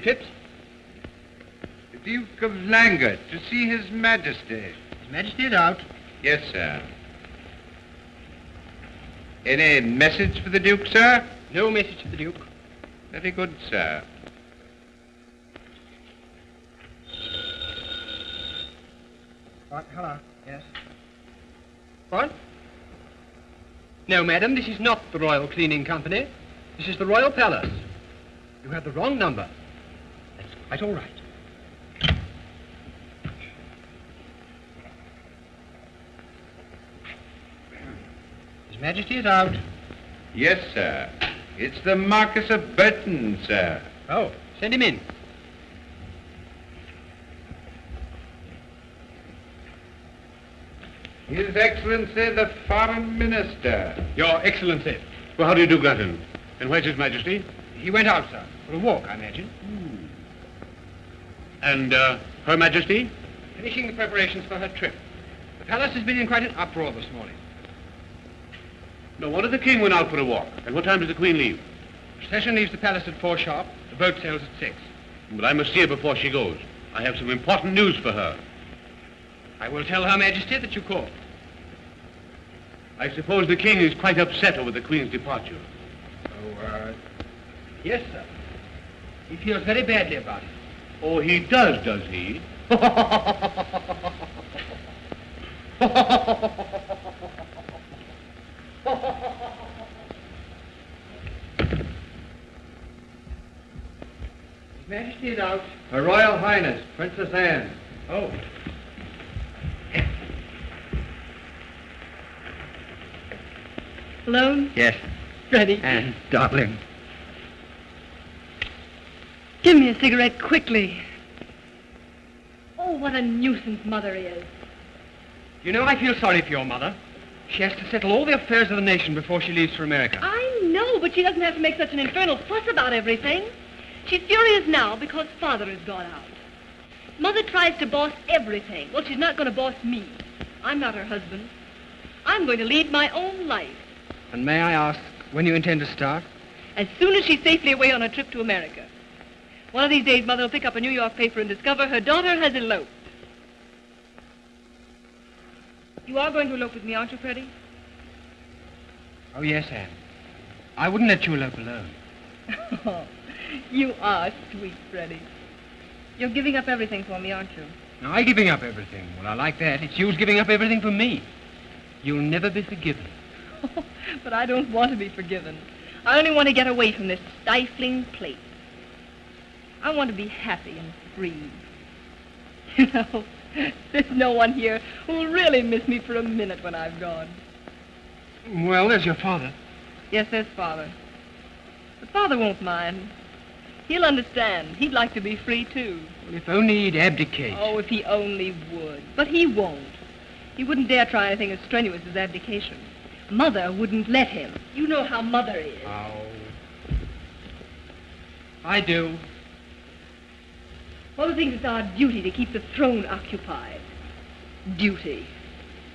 Phipps? The Duke of Languet, to see His Majesty. His Majesty is out. Yes, sir. Any message for the Duke, sir? No message for the Duke. Very good, sir. What? Hello. Yes. What? No, madam, this is not the Royal Cleaning Company. This is the Royal Palace. You have the wrong number. That's quite all right. His Majesty is out. Yes, sir. It's the Marquis of Burton, sir. Oh, send him in. His Excellency, the Foreign Minister. Your Excellency. Well, how do you do, Granton? And where's His Majesty? He went out, sir, for a walk, I imagine. And, Her Majesty? Finishing the preparations for her trip. The palace has been in quite an uproar this morning. No wonder the King went out for a walk. And what time does the Queen leave? The procession leaves the palace at 4 sharp. The boat sails at 6. But I must see her before she goes. I have some important news for her. I will tell Her Majesty that you called. I suppose the King is quite upset over the Queen's departure. Oh, yes, sir. He feels very badly about it. Oh, he does he? His Majesty is out. Her Royal Highness, Princess Anne. Oh. Alone? Yes. Freddie. Anne, darling. Give me a cigarette quickly. Oh, what a nuisance Mother is. You know, I feel sorry for your mother. She has to settle all the affairs of the nation before she leaves for America. I know, but she doesn't have to make such an infernal fuss about everything. She's furious now because Father has gone out. Mother tries to boss everything. Well, she's not going to boss me. I'm not her husband. I'm going to lead my own life. And may I ask when you intend to start? As soon as she's safely away on her trip to America. One of these days, Mother will pick up a New York paper and discover her daughter has eloped. You are going to elope with me, aren't you, Freddie? Oh, yes, Anne. I wouldn't let you elope alone. Oh, you are sweet, Freddie. You're giving up everything for me, aren't you? Now, I giving up everything. Well, I like that. It's you's giving up everything for me. You'll never be forgiven. But I don't want to be forgiven. I only want to get away from this stifling place. I want to be happy and free. You know, there's no one here who will really miss me for a minute when I've gone. Well, there's your father. Yes, there's Father. But Father won't mind. He'll understand. He'd like to be free, too. Well, if only he'd abdicate. Oh, if he only would. But he won't. He wouldn't dare try anything as strenuous as abdication. Mother wouldn't let him. You know how Mother is. Oh. I do. Mother thinks it's our duty to keep the throne occupied. Duty.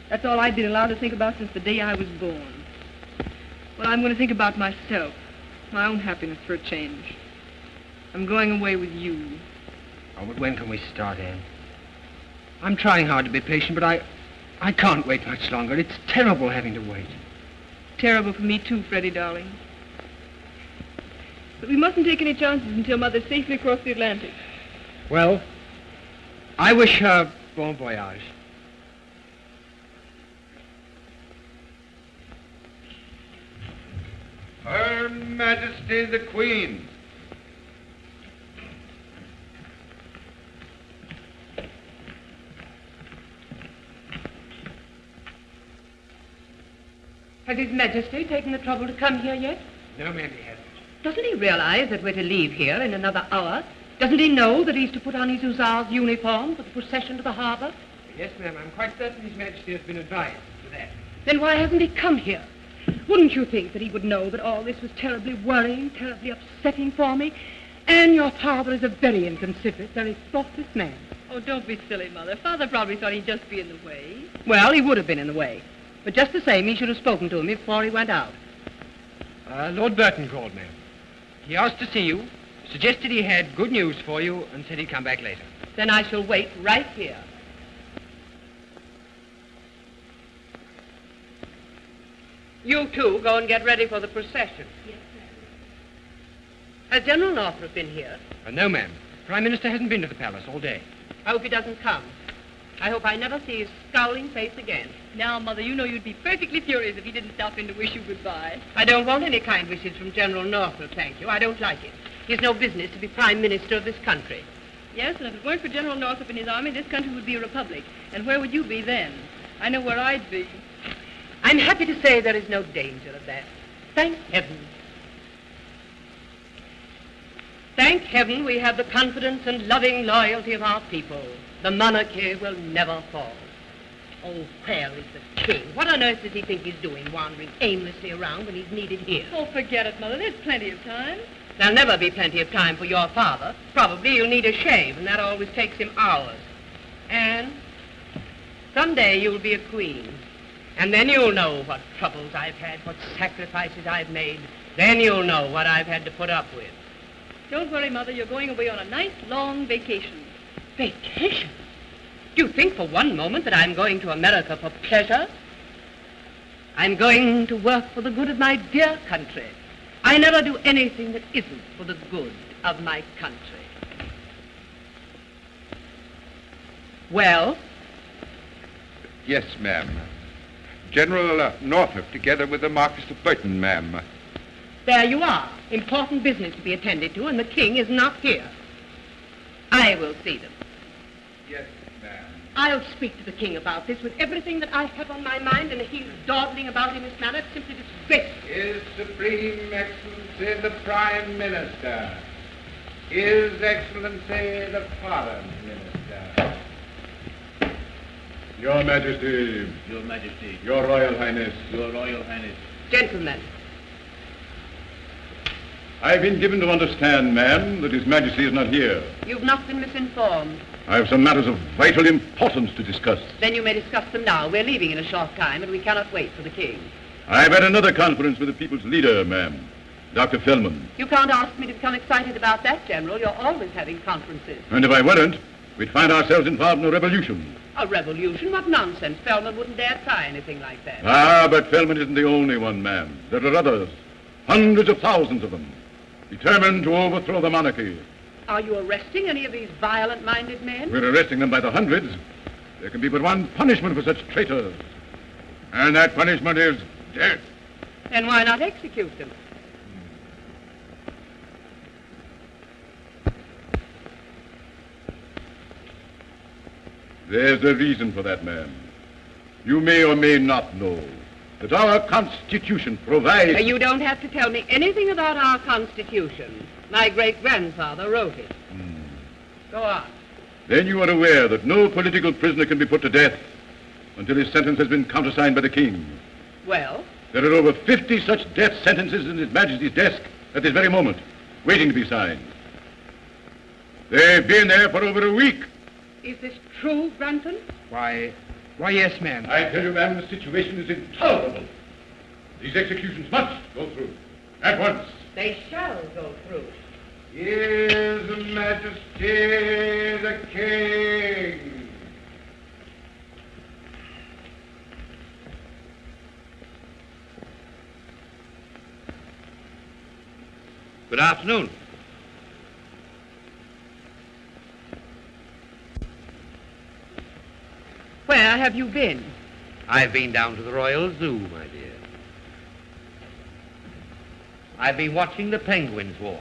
That's all I've been allowed to think about since the day I was born. Well, I'm going to think about myself, my own happiness for a change. I'm going away with you. Oh, but when can we start, Anne? I'm trying hard to be patient, but I can't wait much longer. It's terrible having to wait. Terrible for me, too, Freddie, darling. But we mustn't take any chances until Mother's safely across the Atlantic. Well, I wish her bon voyage. Her Majesty the Queen. Has His Majesty taken the trouble to come here yet? No, ma'am, he hasn't. Doesn't he realize that we're to leave here in another hour? Doesn't he know that he's to put on his hussar's uniform for the procession to the harbor? Yes, ma'am, I'm quite certain His Majesty has been advised to that. Then why hasn't he come here? Wouldn't you think that he would know that all this was terribly worrying, terribly upsetting for me? And your father is a very inconsiderate, very thoughtless man. Oh, don't be silly, Mother. Father probably thought he'd just be in the way. Well, he would have been in the way. But just the same, he should have spoken to me before he went out. Lord Burton called, ma'am. He asked to see you, Suggested he had good news for you and said he'd come back later. Then I shall wait right here. You two go and get ready for the procession. Yes, ma'am. Has General Northrop been here? No, ma'am. Prime Minister hasn't been to the palace all day. I hope he doesn't come. I hope I never see his scowling face again. Now, Mother, you know you'd be perfectly furious if he didn't stop in to wish you goodbye. I don't want any kind wishes from General Northrop, thank you. I don't like it. He's no business to be Prime Minister of this country. Yes, and if it weren't for General Northrop and his army, this country would be a republic. And where would you be then? I know where I'd be. I'm happy to say there is no danger of that. Thank heaven. Thank heaven we have the confidence and loving loyalty of our people. The monarchy will never fall. Oh, where is the king? What on earth does he think he's doing, wandering aimlessly around when he's needed here? Oh, forget it, Mother. There's plenty of time. There'll never be plenty of time for your father. Probably you'll need a shave, and that always takes him hours. And someday you'll be a queen. And then you'll know what troubles I've had, what sacrifices I've made. Then you'll know what I've had to put up with. Don't worry, Mother. You're going away on a nice, long vacation. Vacation? Do you think for one moment that I'm going to America for pleasure? I'm going to work for the good of my dear country. I never do anything that isn't for the good of my country. Well? Yes, ma'am. General Northrop, together with the Marquis of Burton, ma'am. There you are. Important business to be attended to, and the king is not here. I will see them. Yes, ma'am. I'll speak to the king about this with everything that I have on my mind, and he's dawdling about in this manner. It's simply disgraceful. His Supreme Excellency the Prime Minister. His Excellency the Foreign Minister. Your Majesty. Your Majesty. Your Royal Highness. Your Royal Highness. Gentlemen, I've been given to understand, ma'am, that His Majesty is not here. you've not been misinformed. I have some matters of vital importance to discuss. Then you may discuss them now. We're leaving in a short time, and we cannot wait for the king. I've had another conference with the people's leader, ma'am, Dr. Feldman. You can't ask me to become excited about that, General. You're always having conferences. And if I weren't, we'd find ourselves involved in a revolution. A revolution? What nonsense. Feldman wouldn't dare try anything like that. Ah, but Feldman isn't the only one, ma'am. There are others, hundreds of thousands of them, determined to overthrow the monarchy. Are you arresting any of these violent-minded men? We're arresting them by the hundreds. There can be but one punishment for such traitors. And that punishment is death. Then why not execute them? There's a reason for that, ma'am. You may or may not know that our Constitution provides... You don't have to tell me anything about our Constitution. My great-grandfather wrote it. Go on. Then you are aware that no political prisoner can be put to death until his sentence has been countersigned by the king. Well? There are over 50 such death sentences in His Majesty's desk at this very moment, waiting to be signed. They've been there for over a week. Is this true, Brunton? Why, yes, ma'am. I tell you, ma'am, the situation is intolerable. These executions must go through at once. They shall go through. His Majesty the King. Good afternoon. Where have you been? I've been down to the Royal Zoo, my dear. I've been watching the penguins walk.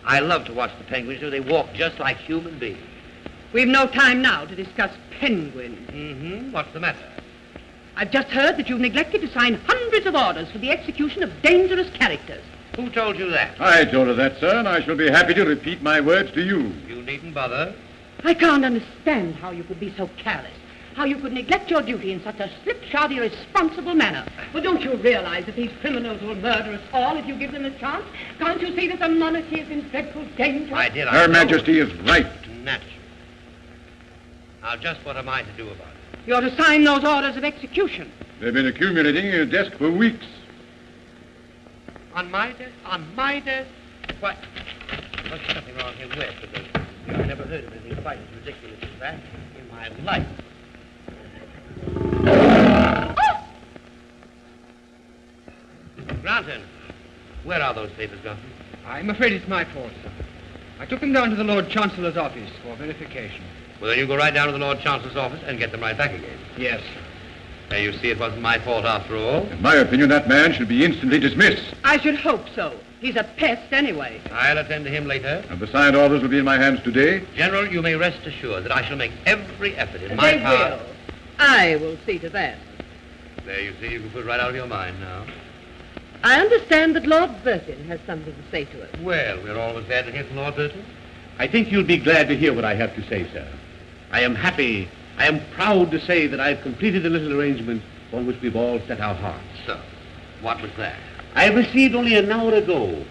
I love to watch the penguins, they walk just like human beings. We've no time now to discuss penguins. What's the matter? I've just heard that you've neglected to sign hundreds of orders for the execution of dangerous characters. Who told you that? I told her that, sir, and I shall be happy to repeat my words to you. You needn't bother. I can't understand how you could be so careless, how you could neglect your duty in such a slipshod, irresponsible manner. Well, don't you realize that these criminals will murder us all if you give them a chance? Can't you see that the monarchy is in dreadful danger? My dear, Her Majesty is right. Natural. Now, just what am I to do about it? You're to sign those orders of execution. They've been accumulating in your desk for weeks. On my desk? On my desk? What? There's something wrong here with because I've never heard of anything quite as ridiculous as that in my life. Granton, where are those papers gone? I'm afraid it's my fault, sir. I took them down to the Lord Chancellor's office for verification. Well, then you go right down to the Lord Chancellor's office and get them right back again. Yes. There, you see, it wasn't my fault after all. In my opinion, that man should be instantly dismissed. I should hope so. He's a pest anyway. I'll attend to him later. And the signed orders will be in my hands today. General, you may rest assured that I shall make every effort in my They power. will. I will see to that. There, you see, you can put it right out of your mind now. I understand that Lord Burton has something to say to us. Well, we're always glad to hear from Lord Burton. I think you'll be glad to hear what I have to say, sir. I am happy, I am proud to say that I've completed the little arrangement on which we've all set our hearts. So, what was that? I received only an hour ago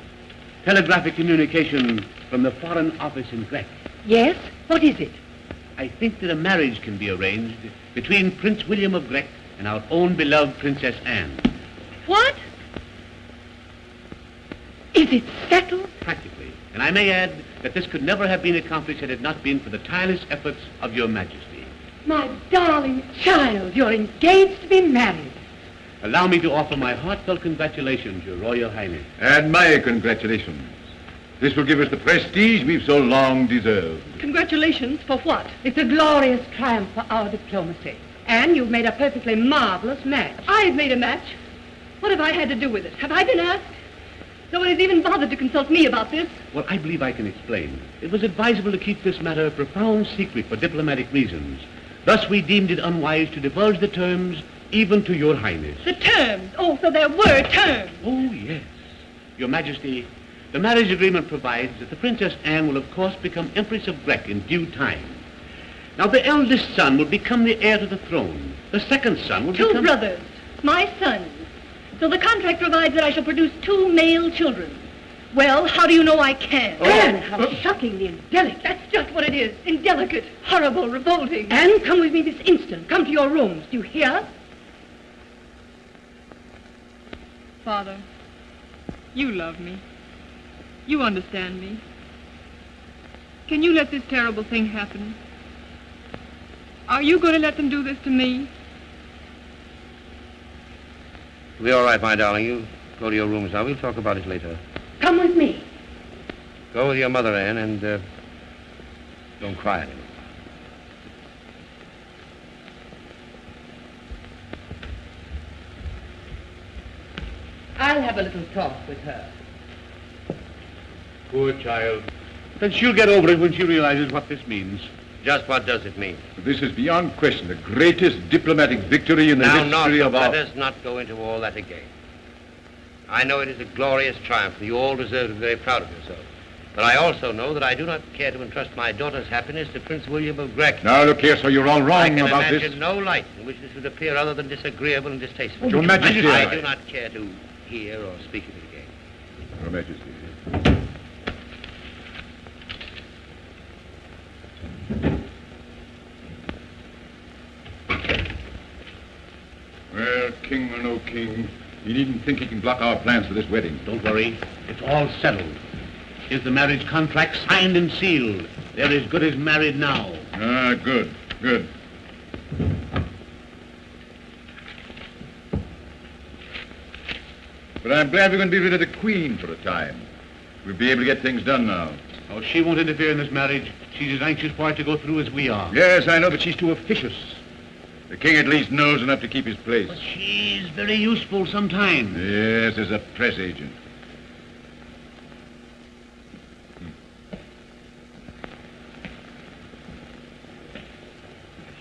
telegraphic communication from the Foreign Office in Grec. Yes? What is it? I think that a marriage can be arranged between Prince William of Grec and our own beloved Princess Anne. What? Is it settled? Practically. And I may add that this could never have been accomplished had it not been for the tireless efforts of your Majesty. My darling child, you're engaged to be married. Allow me to offer my heartfelt congratulations, Your Royal Highness. And my congratulations. This will give us the prestige we've so long deserved. Congratulations for what? It's a glorious triumph for our diplomacy. And you've made a perfectly marvelous match. I've made a match. What have I had to do with it? Have I been asked? Nobody's even bothered to consult me about this. Well, I believe I can explain. It was advisable to keep this matter a profound secret for diplomatic reasons. Thus, we deemed it unwise to divulge the terms even to Your Highness. The terms. Oh, so there were terms. Oh, yes. Your Majesty, the marriage agreement provides that the Princess Anne will, of course, become Empress of Grec in due time. Now, the eldest son will become the heir to the throne. The second son will Two become... brothers. My sons. So the contract provides that I shall produce 2 male children. Well, how do you know I can? Anne, how shockingly indelicate. That's just what it is. Indelicate, horrible, revolting. Anne, come with me this instant. Come to your rooms. Do you hear? Father, you love me. You understand me. Can you let this terrible thing happen? Are you going to let them do this to me? It'll be all right, my darling. You go to your rooms now. We'll talk about it later. Come with me. Go with your mother, Anne, and don't cry anymore. I'll have a little talk with her. Poor child. Then she'll get over it when she realizes what this means. Just what does it mean? This is beyond question the greatest diplomatic victory in the history of our... Let us not go into all that again. I know it is a glorious triumph, and you all deserve to be very proud of yourself. But I also know that I do not care to entrust my daughter's happiness to Prince William of Grec. Now, look here, sir, you're all wrong about I this. can imagine no light in which this would appear other than disagreeable and distasteful. Your Majesty... I do not care to hear or speak of it again. Your Majesty... Well, king or no king, he needn't think he can block our plans for this wedding. Don't worry. It's all settled. Is the marriage contract signed and sealed? They're as good as married now. Ah, good, good. But I'm glad we're going to be rid of the Queen for a time. We'll be able to get things done now. Oh, she won't interfere in this marriage. She's as anxious for it to go through as we are. Yes, I know, but she's too officious. The king at least knows enough to keep his place. But she's very useful sometimes. Yes, as a press agent.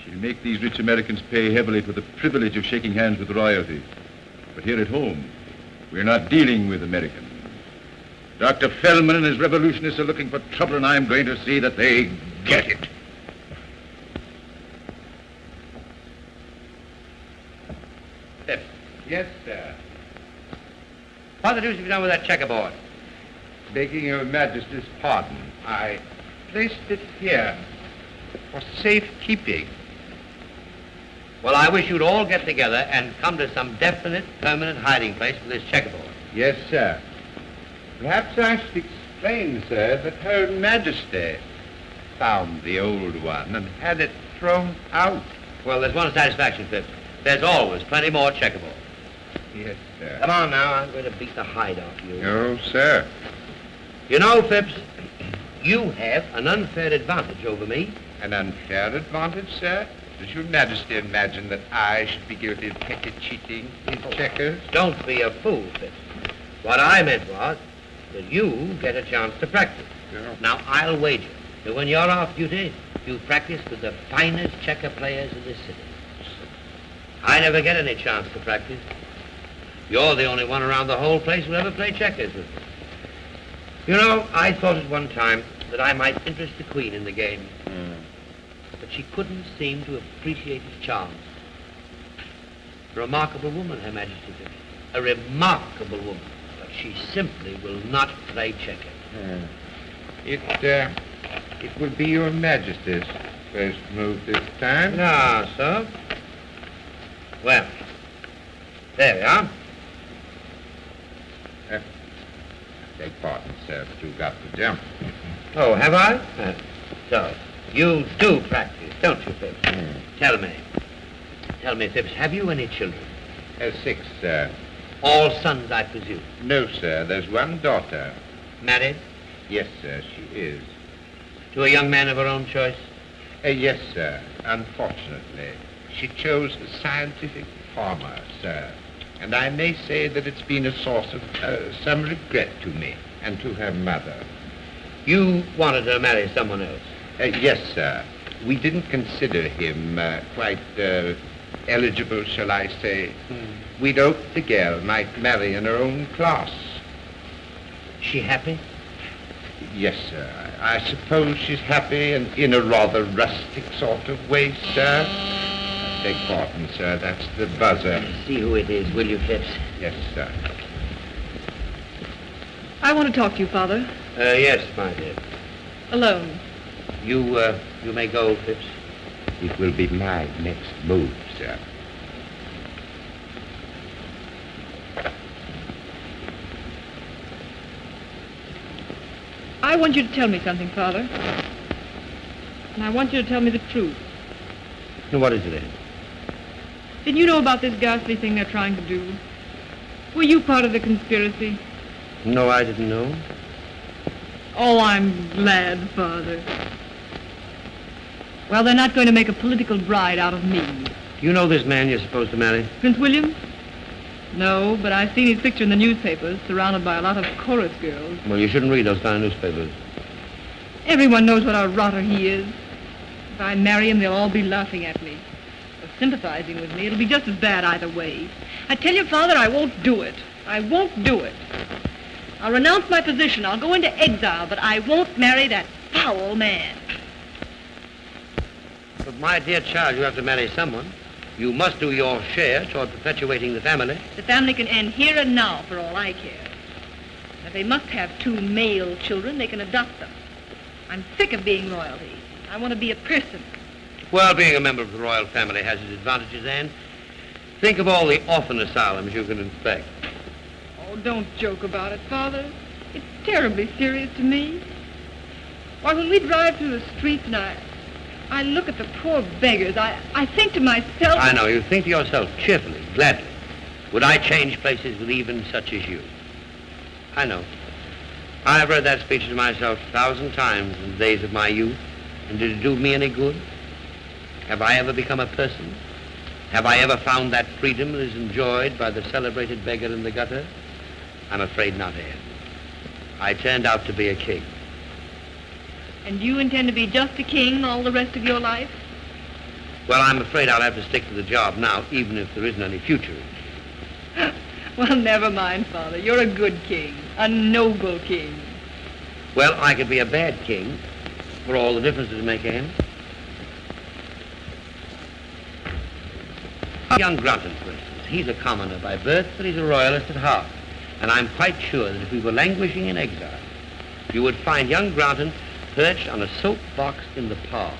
She'll make these rich Americans pay heavily for the privilege of shaking hands with royalty. But here at home, we're not dealing with Americans. Dr. Feldman and his revolutionists are looking for trouble, and I'm going to see that they get it. Yes, sir. What the deuce have you done with that checkerboard? Begging your Majesty's pardon, I placed it here for safekeeping. Well, I wish you'd all get together and come to some definite, permanent hiding place for this checkerboard. Yes, sir. Perhaps I should explain, sir, that Her Majesty found the old one and had it thrown out. Well, there's one satisfaction, Phipps. There's always plenty more checkerboard. Yes, sir. Come on now, I'm going to beat the hide off you. No, sir. You know, Phipps, you have an unfair advantage over me. An unfair advantage, sir? Does Your Majesty imagine that I should be guilty of petty cheating in checkers? Don't be a fool, Phipps. What I meant was that you get a chance to practice. Yeah. Now, I'll wager that when you're off duty, you practice with the finest checker players in this city. I never get any chance to practice. You're the only one around the whole place who ever played checkers with me. You know, I thought at one time that I might interest the Queen in the game. But she couldn't seem to appreciate its charms. A remarkable woman, Her Majesty. A remarkable woman. But she simply will not play checkers. It will be Your Majesty's first move this time. No, sir. Well, there we are. Beg pardon, sir, but you've got to jump. Oh, have I? So, you do practice, don't you, Phipps? Tell me, Phipps, have you any children? 6, sir. All sons, I presume. No, sir, there's one daughter. Married? Yes, sir, she is. To a young man of her own choice? Yes, sir. Unfortunately, she chose a scientific farmer, sir. And I may say that it's been a source of some regret to me and to her mother. You wanted her to marry someone else? Yes, sir. We didn't consider him quite eligible, shall I say. We'd hoped the girl might marry in her own class. She happy? Yes, sir. I suppose she's happy and in a rather rustic sort of way, sir. Beg pardon, sir. That's the buzzer. See who it is, will you, Phipps? Yes, sir. I want to talk to you, Father. Yes, my dear. Alone. You may go, Phipps. It will be my next move, sir. I want you to tell me something, Father. And I want you to tell me the truth. Now, what is it, Ed? Didn't you know about this ghastly thing they're trying to do? Were you part of the conspiracy? No, I didn't know. Oh, I'm glad, Father. Well, they're not going to make a political bride out of me. You know this man you're supposed to marry? Prince William? No, but I've seen his picture in the newspapers, surrounded by a lot of chorus girls. Well, you shouldn't read those kind of newspapers. Everyone knows what a rotter he is. If I marry him, they'll all be laughing at me. Or sympathizing with me. It'll be just as bad either way. I tell you, Father, I won't do it. I won't do it. I'll renounce my position. I'll go into exile, but I won't marry that foul man. But, my dear child, you have to marry someone. You must do your share toward perpetuating the family. The family can end here and now, for all I care. And if they must have 2 male children, they can adopt them. I'm sick of being royalty. I want to be a person. Well, being a member of the royal family has its advantages, Anne. Think of all the orphan asylums you can inspect. Oh, don't joke about it, Father. It's terribly serious to me. Why, when we drive through the streets and I look at the poor beggars, I think to myself... I know. You think to yourself cheerfully, gladly. Would I change places with even such as you? I know. I've read that speech to myself 1,000 times in the days of my youth. And did it do me any good? Have I ever become a person? Have I ever found that freedom that is enjoyed by the celebrated beggar in the gutter? I'm afraid not, Anne. I turned out to be a king. And you intend to be just a king all the rest of your life? Well, I'm afraid I'll have to stick to the job now, even if there isn't any future. Well, never mind, Father. You're a good king. A noble king. Well, I could be a bad king, for all the difference it make, Anne. Young Grunton, for instance, he's a commoner by birth, but he's a royalist at heart. And I'm quite sure that if we were languishing in exile, you would find young Grunton perched on a soapbox in the park,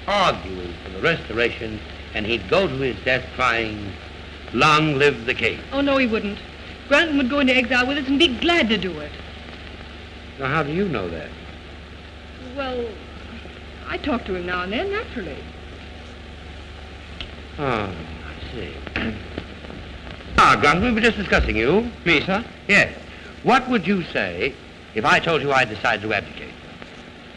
arguing for the Restoration, and he'd go to his death crying, "Long live the king." Oh, no, he wouldn't. Granton would go into exile with us and be glad to do it. Now, how do you know that? Well, I talk to him now and then, naturally. Oh, I see. Grant, we were just discussing you. Me, sir? Yes. What would you say if I told you I decided to abdicate?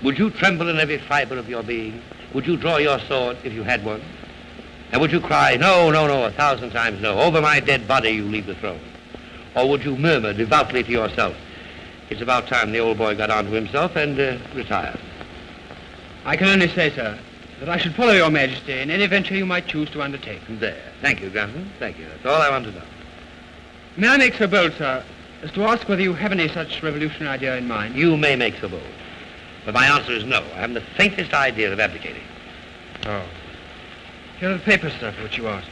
Would you tremble in every fiber of your being? Would you draw your sword if you had one? And would you cry, no, no, no, 1,000 times no, over my dead body you leave the throne? Or would you murmur devoutly to yourself, it's about time the old boy got on to himself and retired? I can only say, sir, that I should follow your majesty in any venture you might choose to undertake. There. Thank you, Grantham. Thank you. That's all I want to know. May I make so bold, sir, as to ask whether you have any such revolutionary idea in mind? You may make so bold. But my answer is no. I haven't the faintest idea of abdicating. Oh. Here are the papers, sir, for which you asked.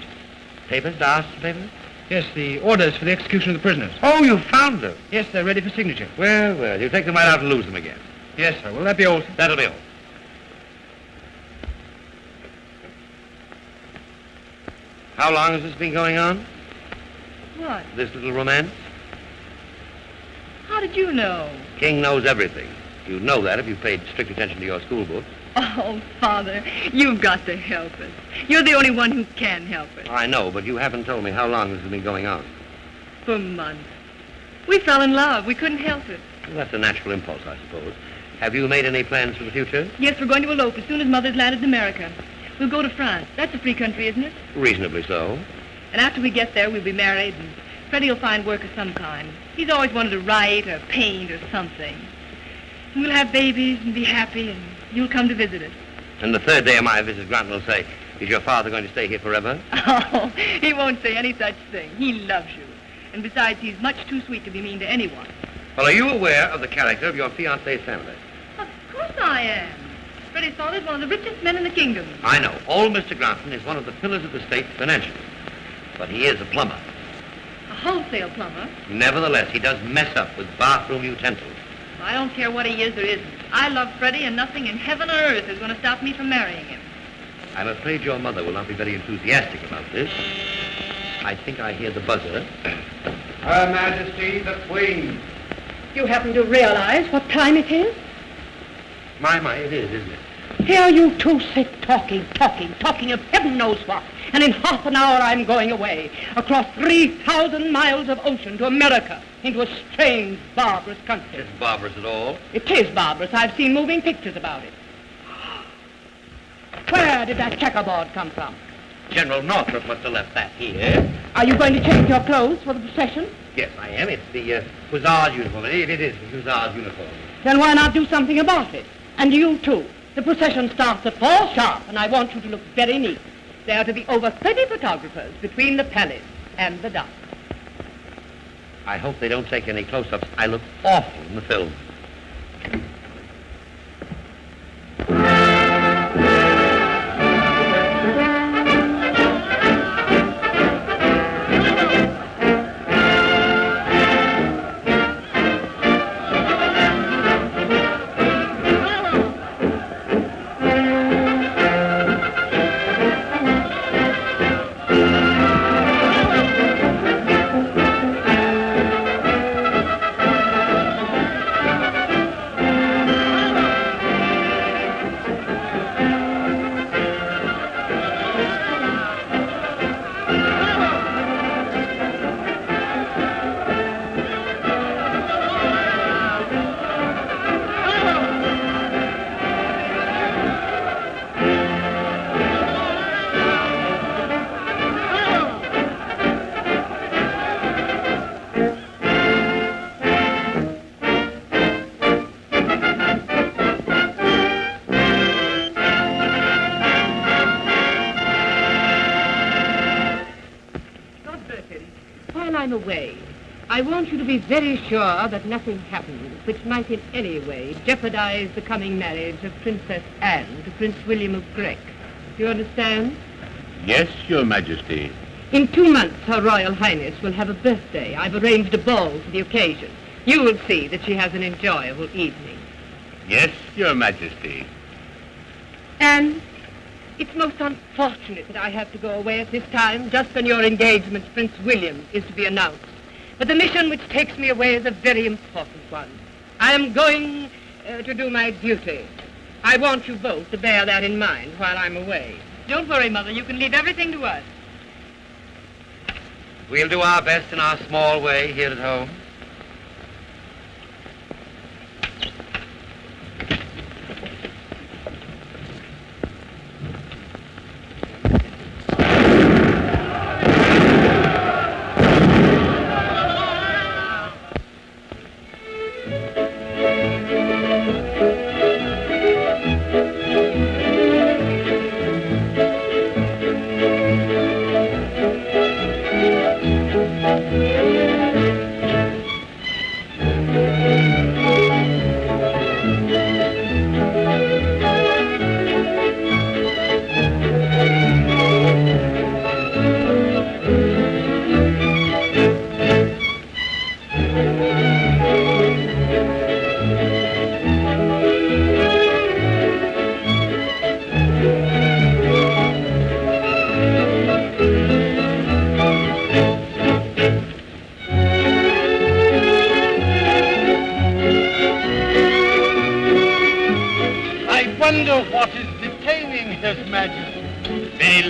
Papers? The Astor papers? Yes, the orders for the execution of the prisoners. Oh, you found them? Yes, they're ready for signature. Well, well, you take them right out and lose them again. Yes, sir. Will that be all, sir? That'll be all. How long has this been going on? What? This little romance? How did you know? King knows everything. You'd know that if you paid strict attention to your school book. Oh, Father, you've got to help us. You're the only one who can help us. I know, but you haven't told me how long this has been going on. For months. We fell in love. We couldn't help it. Well, that's a natural impulse, I suppose. Have you made any plans for the future? Yes, we're going to elope as soon as Mother's landed in America. We'll go to France. That's a free country, isn't it? Reasonably so. And after we get there, we'll be married, and Freddie will find work of some kind. He's always wanted to write or paint or something. And we'll have babies and be happy, and you'll come to visit us. And the third day of my visit, Granton will say, is your father going to stay here forever? Oh, he won't say any such thing. He loves you. And besides, he's much too sweet to be mean to anyone. Well, are you aware of the character of your fiancé's family? Of course I am. Freddie's father's one of the richest men in the kingdom. I know. Old Mr. Granton is one of the pillars of the state financially. But he is a plumber. A wholesale plumber. Nevertheless, he does mess up with bathroom utensils. I don't care what he is or isn't. I love Freddie, and nothing in heaven or earth is going to stop me from marrying him. I'm afraid your mother will not be very enthusiastic about this. I think I hear the buzzer. Her Majesty the Queen. You happen to realize what time it is? My, it is, isn't it? Here you two sit talking of heaven knows what. And in half an hour I'm going away, across 3,000 miles of ocean to America, into a strange, barbarous country. Isn't barbarous at all. It is barbarous. I've seen moving pictures about it. Where did that checkerboard come from? General Northrop must have left that here. Are you going to change your clothes for the procession? Yes, I am. It's the Hussar's uniform. It is the Hussar's uniform. Then why not do something about it? And you too. The procession starts at 4 sharp, and I want you to look very neat. There are to be over 30 photographers between the palace and the dock. I hope they don't take any close-ups. I look awful in the film. I want you to be very sure that nothing happens which might in any way jeopardize the coming marriage of Princess Anne to Prince William of Grec. Do you understand? Yes, Your Majesty. In 2 months, Her Royal Highness will have a birthday. I've arranged a ball for the occasion. You will see that she has an enjoyable evening. Yes, Your Majesty. And it's most unfortunate that I have to go away at this time, just when your engagement to Prince William is to be announced. But the mission which takes me away is a very important one. I am going to do my duty. I want you both to bear that in mind while I'm away. Don't worry, Mother. You can leave everything to us. We'll do our best in our small way here at home.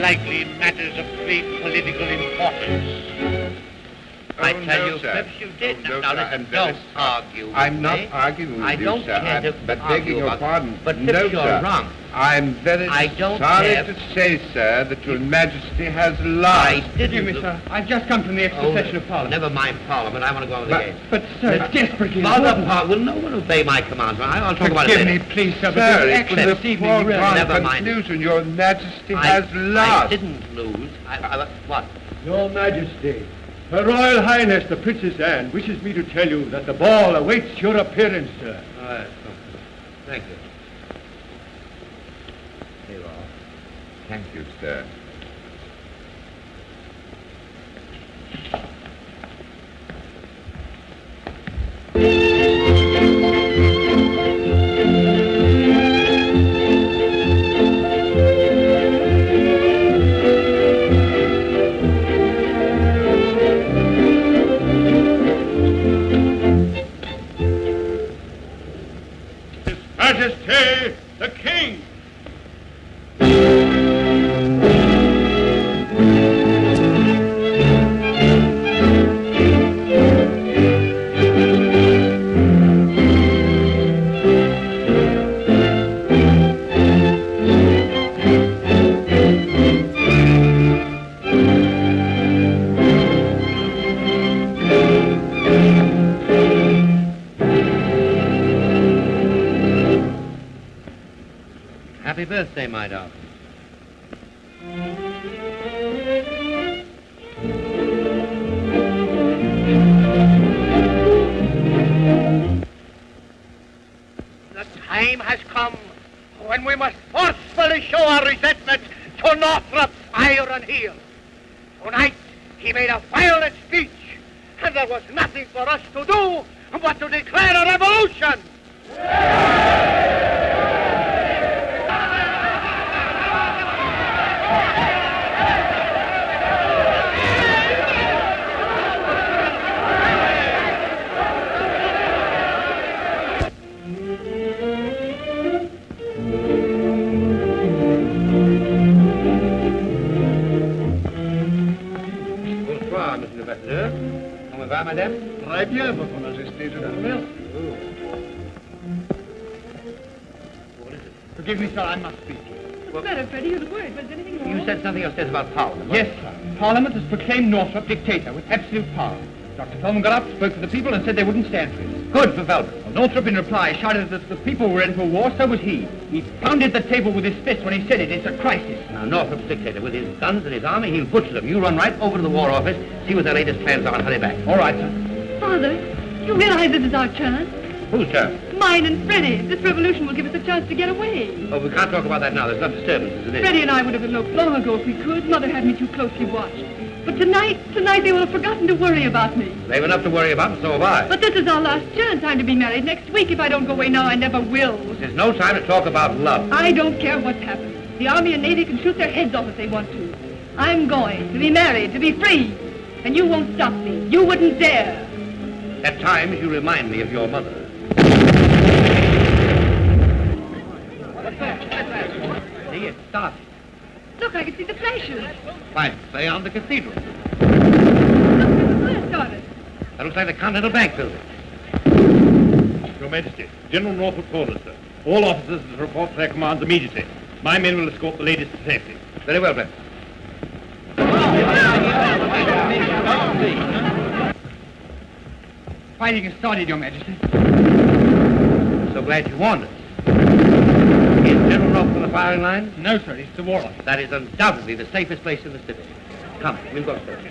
Likely matters of great political importance. I tell you, sir. perhaps you did. No, Now, sir, listen, and don't this- argue with I'm not me. arguing with I you, don't sir. care to But argue begging your about- pardon. But no, Phipps, you're sir. wrong. I'm very I don't sorry care. to say, sir, that your Majesty has I lied. didn't. Excuse me, sir. I've just come from the extra session of Parliament. Never mind Parliament. I want to go on with the game. But, sir, it's desperately Father important. Park, will no one obey my commands? I'll talk about it Forgive later. me, please, sir, but Sir, this it action was this a evening, really... foregone Never mind. conclusion. Your Majesty I has lost. didn't lose. What? Your Majesty, Her Royal Highness the Princess Anne wishes me to tell you that the ball awaits your appearance, sir. All right. Thank you. Here you are. Thank you, sir. His Majesty the King. Happy birthday, my darling. The time has come when we must forcefully show our resentment to Northrop's iron heel. Tonight, he made a violent speech, and there was nothing for us to do but to declare a revolution. Bonsoir, monsieur l'ambassadeur. Comment va, madame? Très bien, Votre Majesté, je vous remercie. Forgive me, sir, I must speak. What's the matter, Freddie? You're the word. Was anything wrong? You said something upstairs about Parliament. Yes, sir. Parliament has proclaimed Northrop dictator with absolute power. Dr. Feldman got up, spoke to the people, and said they wouldn't stand for it. Good for Velvet. Well, Northrop, in reply, shouted that the people were ready for war, so was he. He pounded the table with his fist when he said it. It's a crisis. Now, Northrop's dictator, with his guns and his army, he'll butcher them. You run right over to the War Office, see what their latest plans are, and hurry back. All right, sir. Father, you realize this is our chance? Who's turn? Mine and Freddie. This revolution will give us a chance to get away. Oh, we can't talk about that now. There's enough disturbances as it is. Freddie and I would have eloped long ago if we could. Mother had me too closely watched. But tonight they will have forgotten to worry about me. They've enough to worry about, and so have I. But this is our last chance. I'm to be married next week. If I don't go away now, I never will. There's no time to talk about love. I don't care what's happened. The Army and Navy can shoot their heads off if they want to. I'm going to be married, to be free. And you won't stop me. You wouldn't dare. At times, you remind me of your mother. it. Start it. Look, I can see the flashes. Why, play on the cathedral. Look, there's a blast on it. That looks like the Continental Bank building. Your Majesty, General Norfolk orders, sir. All officers to report to their commands immediately. My men will escort the ladies to safety. Very well, Brent. Fighting has started, Your Majesty. So glad you warned us. Is General Norfolk on the firing line? No, sir, it's the war office. That is undoubtedly the safest place in the city. Come, we'll go upstairs.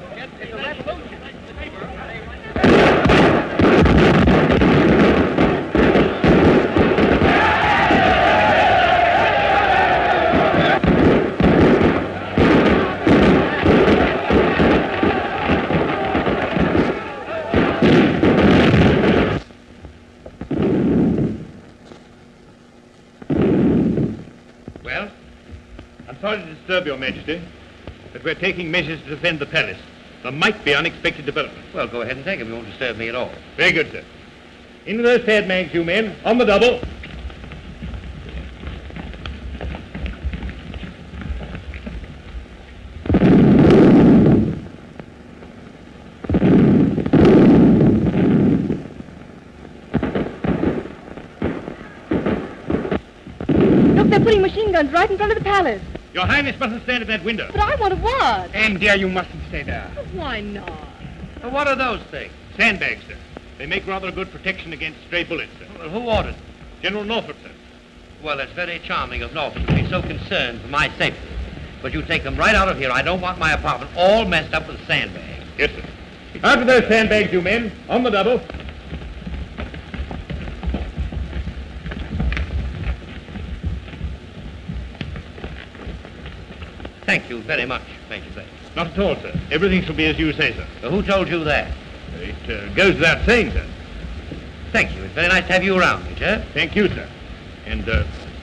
Well? I'm sorry to disturb Your Majesty, but we're taking measures to defend the palace. There might be unexpected developments. Well, go ahead and take them. You won't disturb me at all. Very good, sir. Into those sandbags, you men. On the double. Look, they're putting machine guns right in front of the palace. Your Highness mustn't stand at that window. But I want to watch. And dear, you mustn't stay there. Why not? Well, what are those things? Sandbags, sir. They make rather a good protection against stray bullets, sir. Well, who ordered them? General Norfolk, sir. Well, that's very charming of Norfolk to be so concerned for my safety. But you take them right out of here. I don't want my apartment all messed up with sandbags. Yes, sir. Out with those sandbags, you men. On the double. Thank you very much, Major Blake. Not at all, sir. Everything shall be as you say, sir. Well, who told you that? It goes without saying, sir. Thank you. It's very nice to have you around, Major. Thank you, sir. And,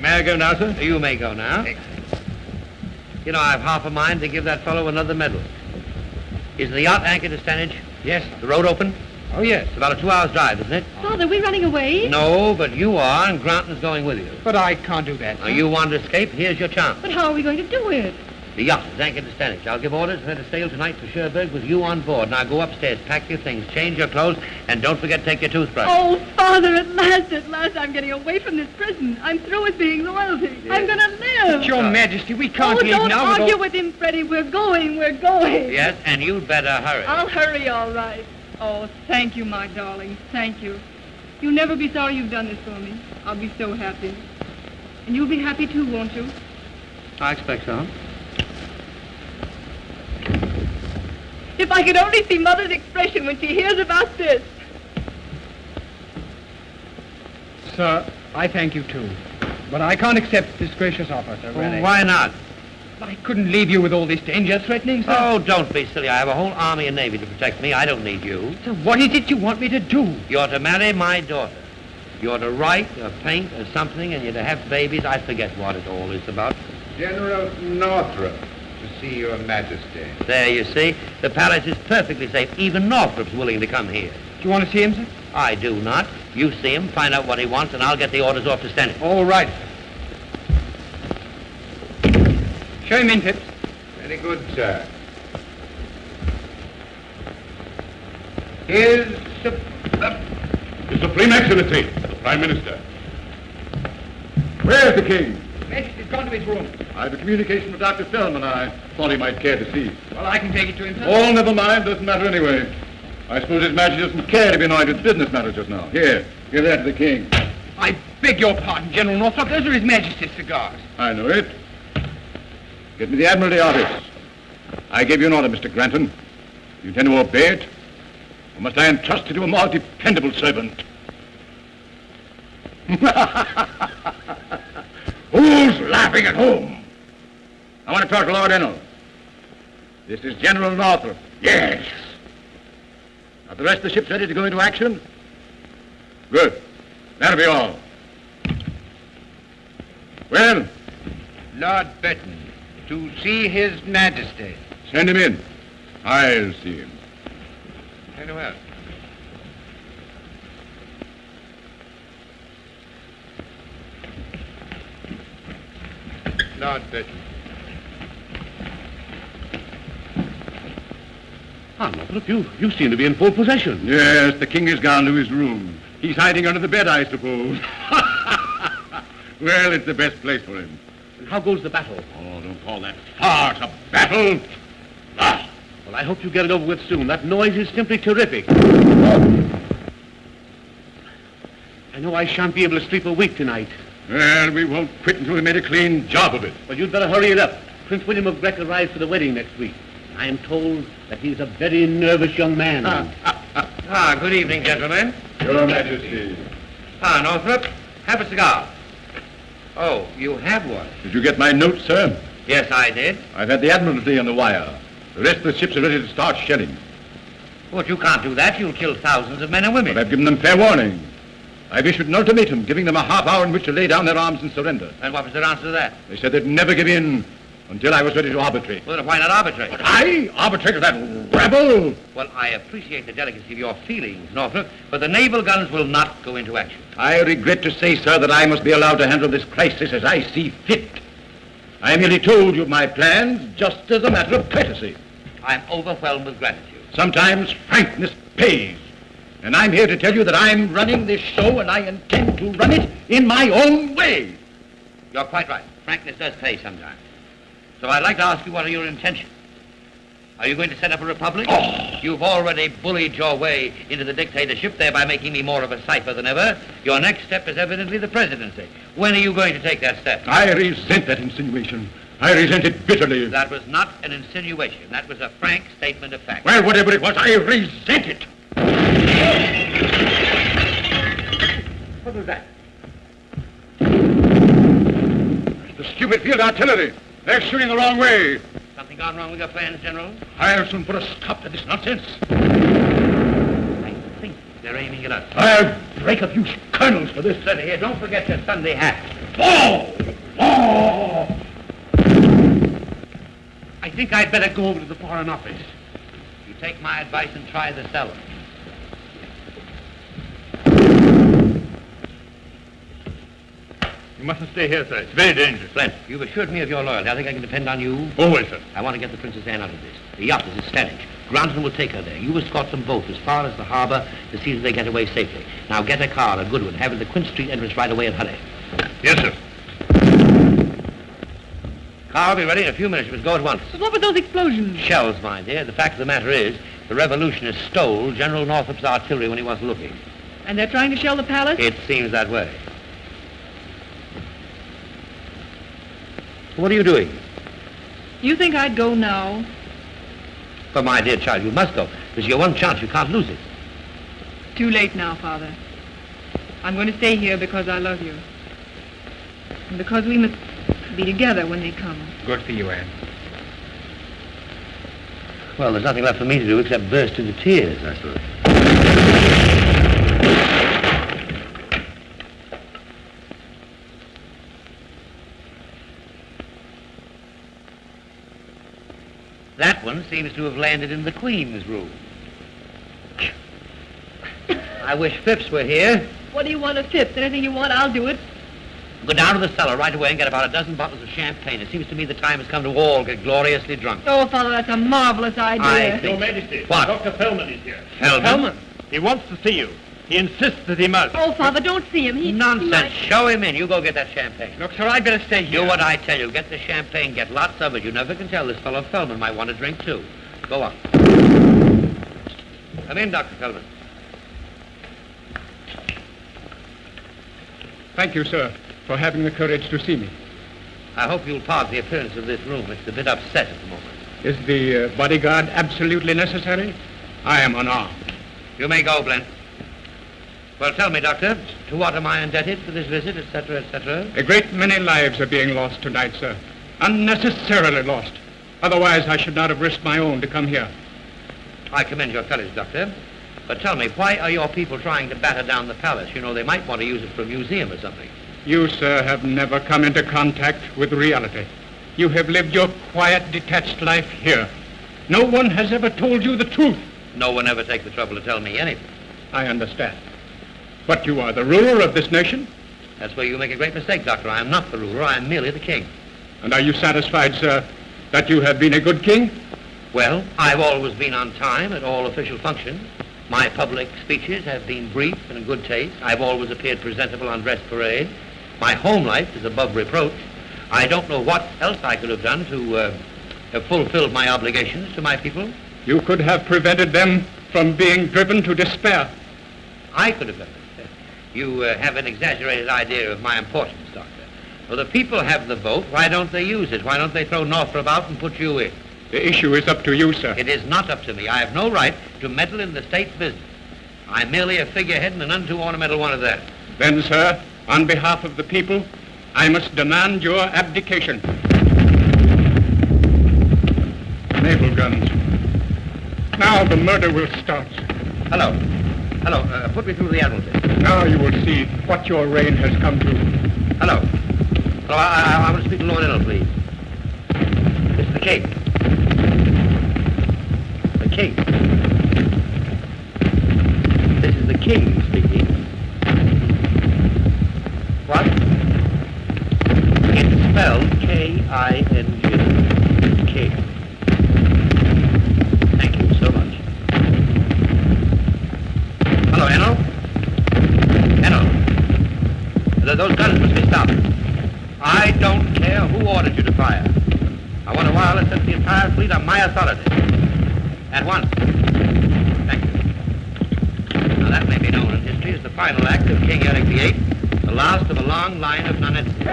may I go now, sir? You may go now. Excellent. You know, I've half a mind to give that fellow another medal. Is the yacht anchored to Stanage? Yes. The road open? Oh, yes. It's about a 2-hour drive, isn't it? Father, we're running away? No, but you are, and Granton's going with you. But I can't do that. Now, you want to escape? Here's your chance. But how are we going to do it? The yacht is anchored to Stanage. I'll give orders for her to sail tonight for Cherbourg with you on board. Now go upstairs, pack your things, change your clothes, and don't forget to take your toothbrush. Oh, Father, at last, I'm getting away from this prison. I'm through with being loyalty. Yes. I'm going to live. But, Your Majesty, we can't Oh, leave don't now. argue with him, Freddie. We're going. Yes, and you'd better hurry. I'll hurry, all right. Oh, thank you, my darling. Thank you. You'll never be sorry you've done this for me. I'll be so happy. And you'll be happy, too, won't you? I expect so. If I could only see Mother's expression when she hears about this. Sir, I thank you, too. But I can't accept this gracious offer, sir, really. Well, why not? I couldn't leave you with all this danger threatening, sir. Oh, don't be silly. I have a whole army and navy to protect me. I don't need you. So what is it you want me to do? You're to marry my daughter. You're to write or paint or something, and you're to have babies. I forget what it all is about. General Northrop, to see Your Majesty. There, you see. The palace is perfectly safe. Even Northrop's willing to come here. Do you want to see him, sir? I do not. You see him, find out what he wants, and I'll get the orders off to Stanage. All right. Show him in, Phipps. Very good, sir. Here's His Supreme Excellency, the Prime Minister. Where's the King? Majesty's gone to his room. I have a communication with Dr. Feldman I thought he might care to see. Well, I can take it to him, sir. Oh, never mind. Doesn't matter anyway. I suppose His Majesty doesn't care to be annoyed with business matters just now. Here, give that to the King. I beg your pardon, General Northrop. Those are His Majesty's cigars. I know it. Get me the Admiralty office. I gave you an order, Mr. Granton. You intend to obey it? Or must I entrust it to a more dependable servant? Who's laughing at whom? I want to talk to Lord Ennell. This is General Northrop. Yes. Are the rest of the ships ready to go into action? Good. That'll be all. Well, Lord Burton, to see His Majesty. send him in. I'll see him. Very well. Lord Bushell. Ah, Northrop, you seem to be in full possession. Yes, the king has gone to his room. He's hiding under the bed, I suppose. Well, it's the best place for him. And how goes the battle? Oh, don't call that farce a battle. Ah. Well, I hope you get it over with soon. That noise is simply terrific. I know I shan't be able to sleep a week tonight. Well, we won't quit until we made a clean job of it. Well, you'd better hurry it up. Prince William of Grec arrives for the wedding next week. I am told that he's a very nervous young man. Good evening, gentlemen. Your Majesty. Northrop, have a cigar. Oh, you have one? Did you get my note, sir? Yes, I did. I've had the Admiralty on the wire. The rest of the ships are ready to start shelling. But you can't do that. You'll kill thousands of men and women. But I've given them fair warning. I've issued an ultimatum, giving them a half hour in which to lay down their arms and surrender. And what was their answer to that? They said they'd never give in until I was ready to arbitrate. Well, why not arbitrate? But I arbitrated that rebel! Well, I appreciate the delicacy of your feelings, Northrop, but the naval guns will not go into action. I regret to say, sir, that I must be allowed to handle this crisis as I see fit. I merely told you my plans just as a matter of courtesy. I'm overwhelmed with gratitude. Sometimes frankness pays. And I'm here to tell you that I'm running this show and I intend to run it in my own way. You're quite right. Frankness does pay sometimes. So I'd like to ask you, what are your intentions? Are you going to set up a republic? Oh. You've already bullied your way into the dictatorship, thereby making me more of a cipher than ever. Your next step is evidently the presidency. When are you going to take that step? I resent that insinuation. I resent it bitterly. That was not an insinuation. That was a frank statement of fact. Well, whatever it was, I resent it. What was that? The stupid field artillery. They're shooting the wrong way. Something gone wrong with your plans, General? I'll soon put a stop to this nonsense. I think they're aiming at us. I'll break a few kernels for this. Listen here, don't forget your Sunday hat. Oh! Oh! I think I'd better go over to the Foreign Office. You take my advice and try the cellar. You mustn't stay here, sir. It's very dangerous. Flint, you've assured me of your loyalty. I think I can depend on you. Always, sir. I want to get the Princess Anne out of this. The yacht is at Stanage. Granton will take her there. You escort them both as far as the harbor to see that they get away safely. Now get a car, a good one. Have it at the Quint Street entrance right away and hurry. Yes, sir. Car will be ready in a few minutes. We must go at once. But what were those explosions? Shells, my dear. The fact of the matter is, the revolutionists stole General Northrop's artillery when he wasn't looking. And they're trying to shell the palace? It seems that way. What are you doing? You think I'd go now? But, my dear child, you must go. This is your one chance. You can't lose it. Too late now, Father. I'm going to stay here because I love you. And because we must be together when they come. Good for you, Anne. Well, there's nothing left for me to do except burst into tears, I suppose. That one seems to have landed in the Queen's room. I wish Phipps were here. What do you want of Phipps? Anything you want, I'll do it. Go down to the cellar right away and get about a dozen bottles of champagne. It seems to me the time has come to all get gloriously drunk. Oh, Father, that's a marvelous idea. I think... Your Majesty. What? Dr. Fellman is here. Hellman? He wants to see you. He insists that he must. Oh, Father, don't see him. He Nonsense. Show him in. You go get that champagne. Look, sir, I'd better stay here. Do what I tell you. Get the champagne. Get lots of it. You never can tell. This fellow Fellman might want to drink, too. Go on. Come in, Dr. Fellman. Thank you, sir, for having the courage to see me. I hope you'll pardon the appearance of this room. It's a bit upset at the moment. Is the bodyguard absolutely necessary? I am unarmed. You may go, Blent. Well, tell me, Doctor, to what am I indebted for this visit, etc., etc.? A great many lives are being lost tonight, sir. Unnecessarily lost. Otherwise, I should not have risked my own to come here. I commend your courage, Doctor. But tell me, why are your people trying to batter down the palace? You know, they might want to use it for a museum or something. You, sir, have never come into contact with reality. You have lived your quiet, detached life here. No one has ever told you the truth. No one ever takes the trouble to tell me anything. I understand. But you are the ruler of this nation. That's where you make a great mistake, Doctor. I am not the ruler. I am merely the king. And are you satisfied, sir, that you have been a good king? Well, I've always been on time at all official functions. My public speeches have been brief and in good taste. I've always appeared presentable on dress parade. My home life is above reproach. I don't know what else I could have done to have fulfilled my obligations to my people. You could have prevented them from being driven to despair. I could have done it. You have an exaggerated idea of my importance, Doctor. Well, the people have the vote. Why don't they use it? Why don't they throw Northrop out and put you in? The issue is up to you, sir. It is not up to me. I have no right to meddle in the state's business. I'm merely a figurehead and a none too ornamental one of that. Then, sir, on behalf of the people, I must demand your abdication. Naval guns. Now the murder will start. Hello. Hello. Put me through the Admiralty. Now you will see what your reign has come to. Hello. Hello. I want to speak to Lord Ennell, please. This is the King. The King. This is the King speaking. What? It's spelled K-I-N-G. King. Thank you so much. Hello, Ennell? Ennell. Those guns must be stopped. I don't care who ordered you to fire. I want a wireless set the entire fleet on my authority. At once. Thank you. Now that may be known in history as the final act of King Eric VIII, the last of a long line of nonentities.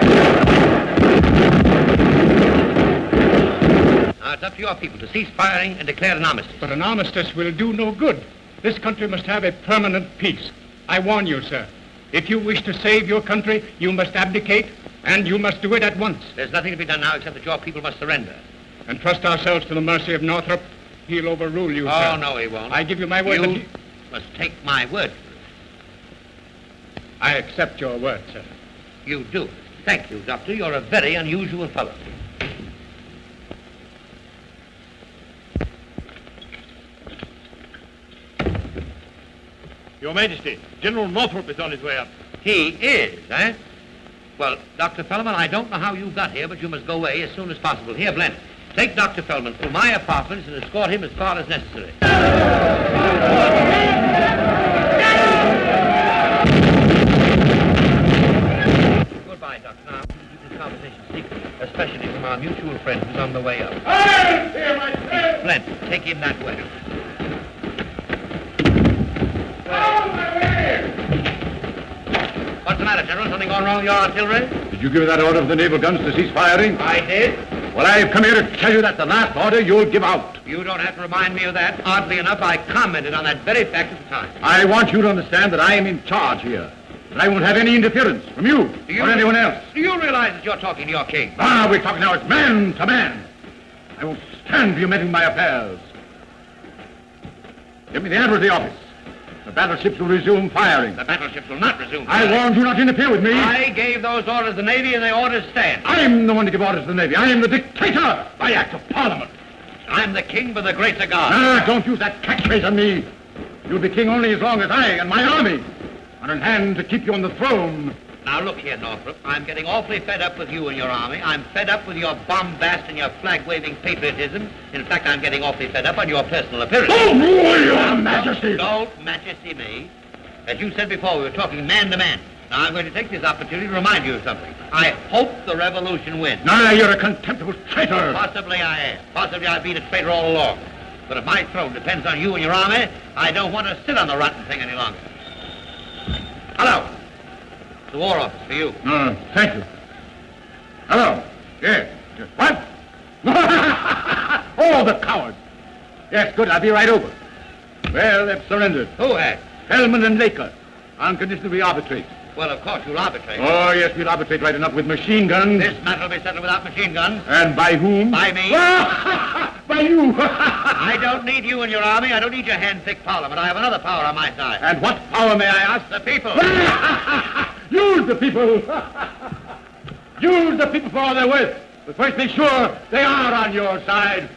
Now it's up to your people to cease firing and declare an armistice. But an armistice will do no good. This country must have a permanent peace. I warn you, sir. If you wish to save your country, you must abdicate, and you must do it at once. There's nothing to be done now except that your people must surrender. And trust ourselves to the mercy of Northrop. He'll overrule you, sir. Oh, no, he won't. I give you my word that You must take my word. I accept your word, sir. You do. Thank you, Doctor. You're a very unusual fellow. Your Majesty, General Northrop is on his way up. He is, eh? Well, Dr. Fellman, I don't know how you got here, but you must go away as soon as possible. Here, Blent, take Dr. Fellman through my apartments and escort him as far as necessary. Goodbye, Doctor. Now, keep this conversation secret, especially from our mutual friend who's on the way up. Here, my friend! Blent, take him that way. What's the matter, General? Something gone wrong with your artillery? Did you give that order for the naval guns to cease firing? I did. Well, I've come here to tell you that's the last order you'll give out. You don't have to remind me of that. Oddly enough, I commented on that very fact at the time. I want you to understand that I am in charge here. That I won't have any interference from you or anyone else. Do you realize that you're talking to your king? Ah, we're talking now as man to man. I won't stand for you meddling my affairs. Give me the Admiralty office. The battleships will resume firing. The battleships will not resume I firing. warned you not to interfere with me. I gave those orders to the Navy, and the orders stand. I'm the one to give orders to the Navy. I am the dictator by act of Parliament. I'm the king by the grace of God. Ah, don't use that catchphrase on me. You'll be king only as long as I and my army are in hand to keep you on the throne. Now, look here, Northrop. I'm getting awfully fed up with you and your army. I'm fed up with your bombast and your flag-waving patriotism. In fact, I'm getting awfully fed up on your personal appearance. Oh, your majesty! Don't majesty me. As you said before, we were talking man to man. Now, I'm going to take this opportunity to remind you of something. I hope the revolution wins. Now, you're a contemptible traitor. Possibly I am. Possibly I've been a traitor all along. But if my throne depends on you and your army, I don't want to sit on the rotten thing any longer. Hello. The War Office for you. Thank you. Hello. Yes. What? Oh, the coward. Yes, good. I'll be right over. Well, they've surrendered. Who has? Hellman and Laker. On condition we arbitrate. Well, of course, you'll arbitrate. Oh, yes, we'll arbitrate right enough with machine guns. This matter will be settled without machine guns. And by whom? By me. By you. I don't need you and your army. I don't need your hand-picked parliament. I have another power on my side. And what power, may I ask? The people. Use the people. Use the people for all they're worth. But first make sure they are on your side.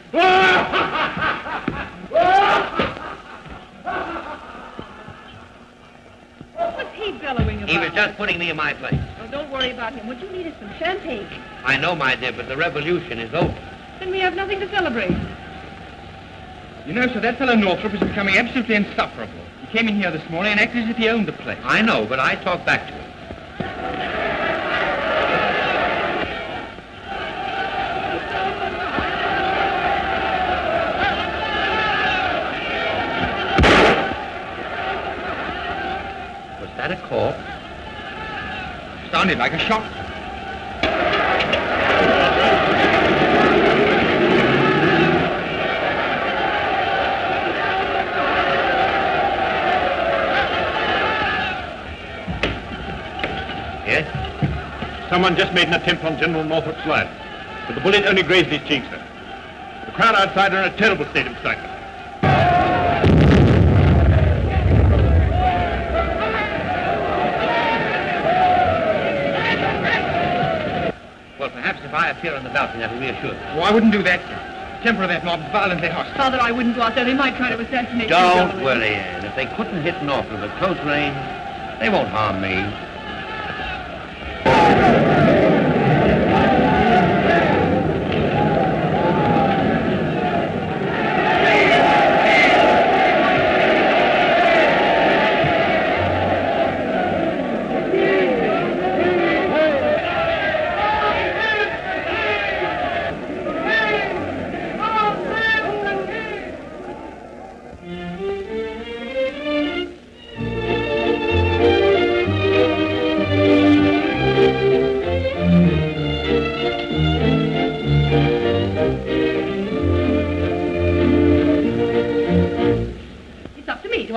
What's he bellowing about? He was just putting me in my place. Oh, don't worry about him. What you need is some champagne. I know, my dear, but the revolution is over. Then we have nothing to celebrate. You know, sir, that fellow Northrop is becoming absolutely insufferable. He came in here this morning and acted as if he owned the place. I know, but I talked back to him. Was that a corpse? Sounded like a shot. Yes? Someone just made an attempt on General Northrop's life, but the bullet only grazed his cheek, sir. The crowd outside are in a terrible state of excitement. Well, perhaps if I appear on the balcony, that will reassure them. Oh, I wouldn't do that, sir. The temper of that mob is violently hostile. Father, I wouldn't go out there. They might try to assassinate you. Don't worry, Anne. If they couldn't hit Northrop at close range, they won't harm me.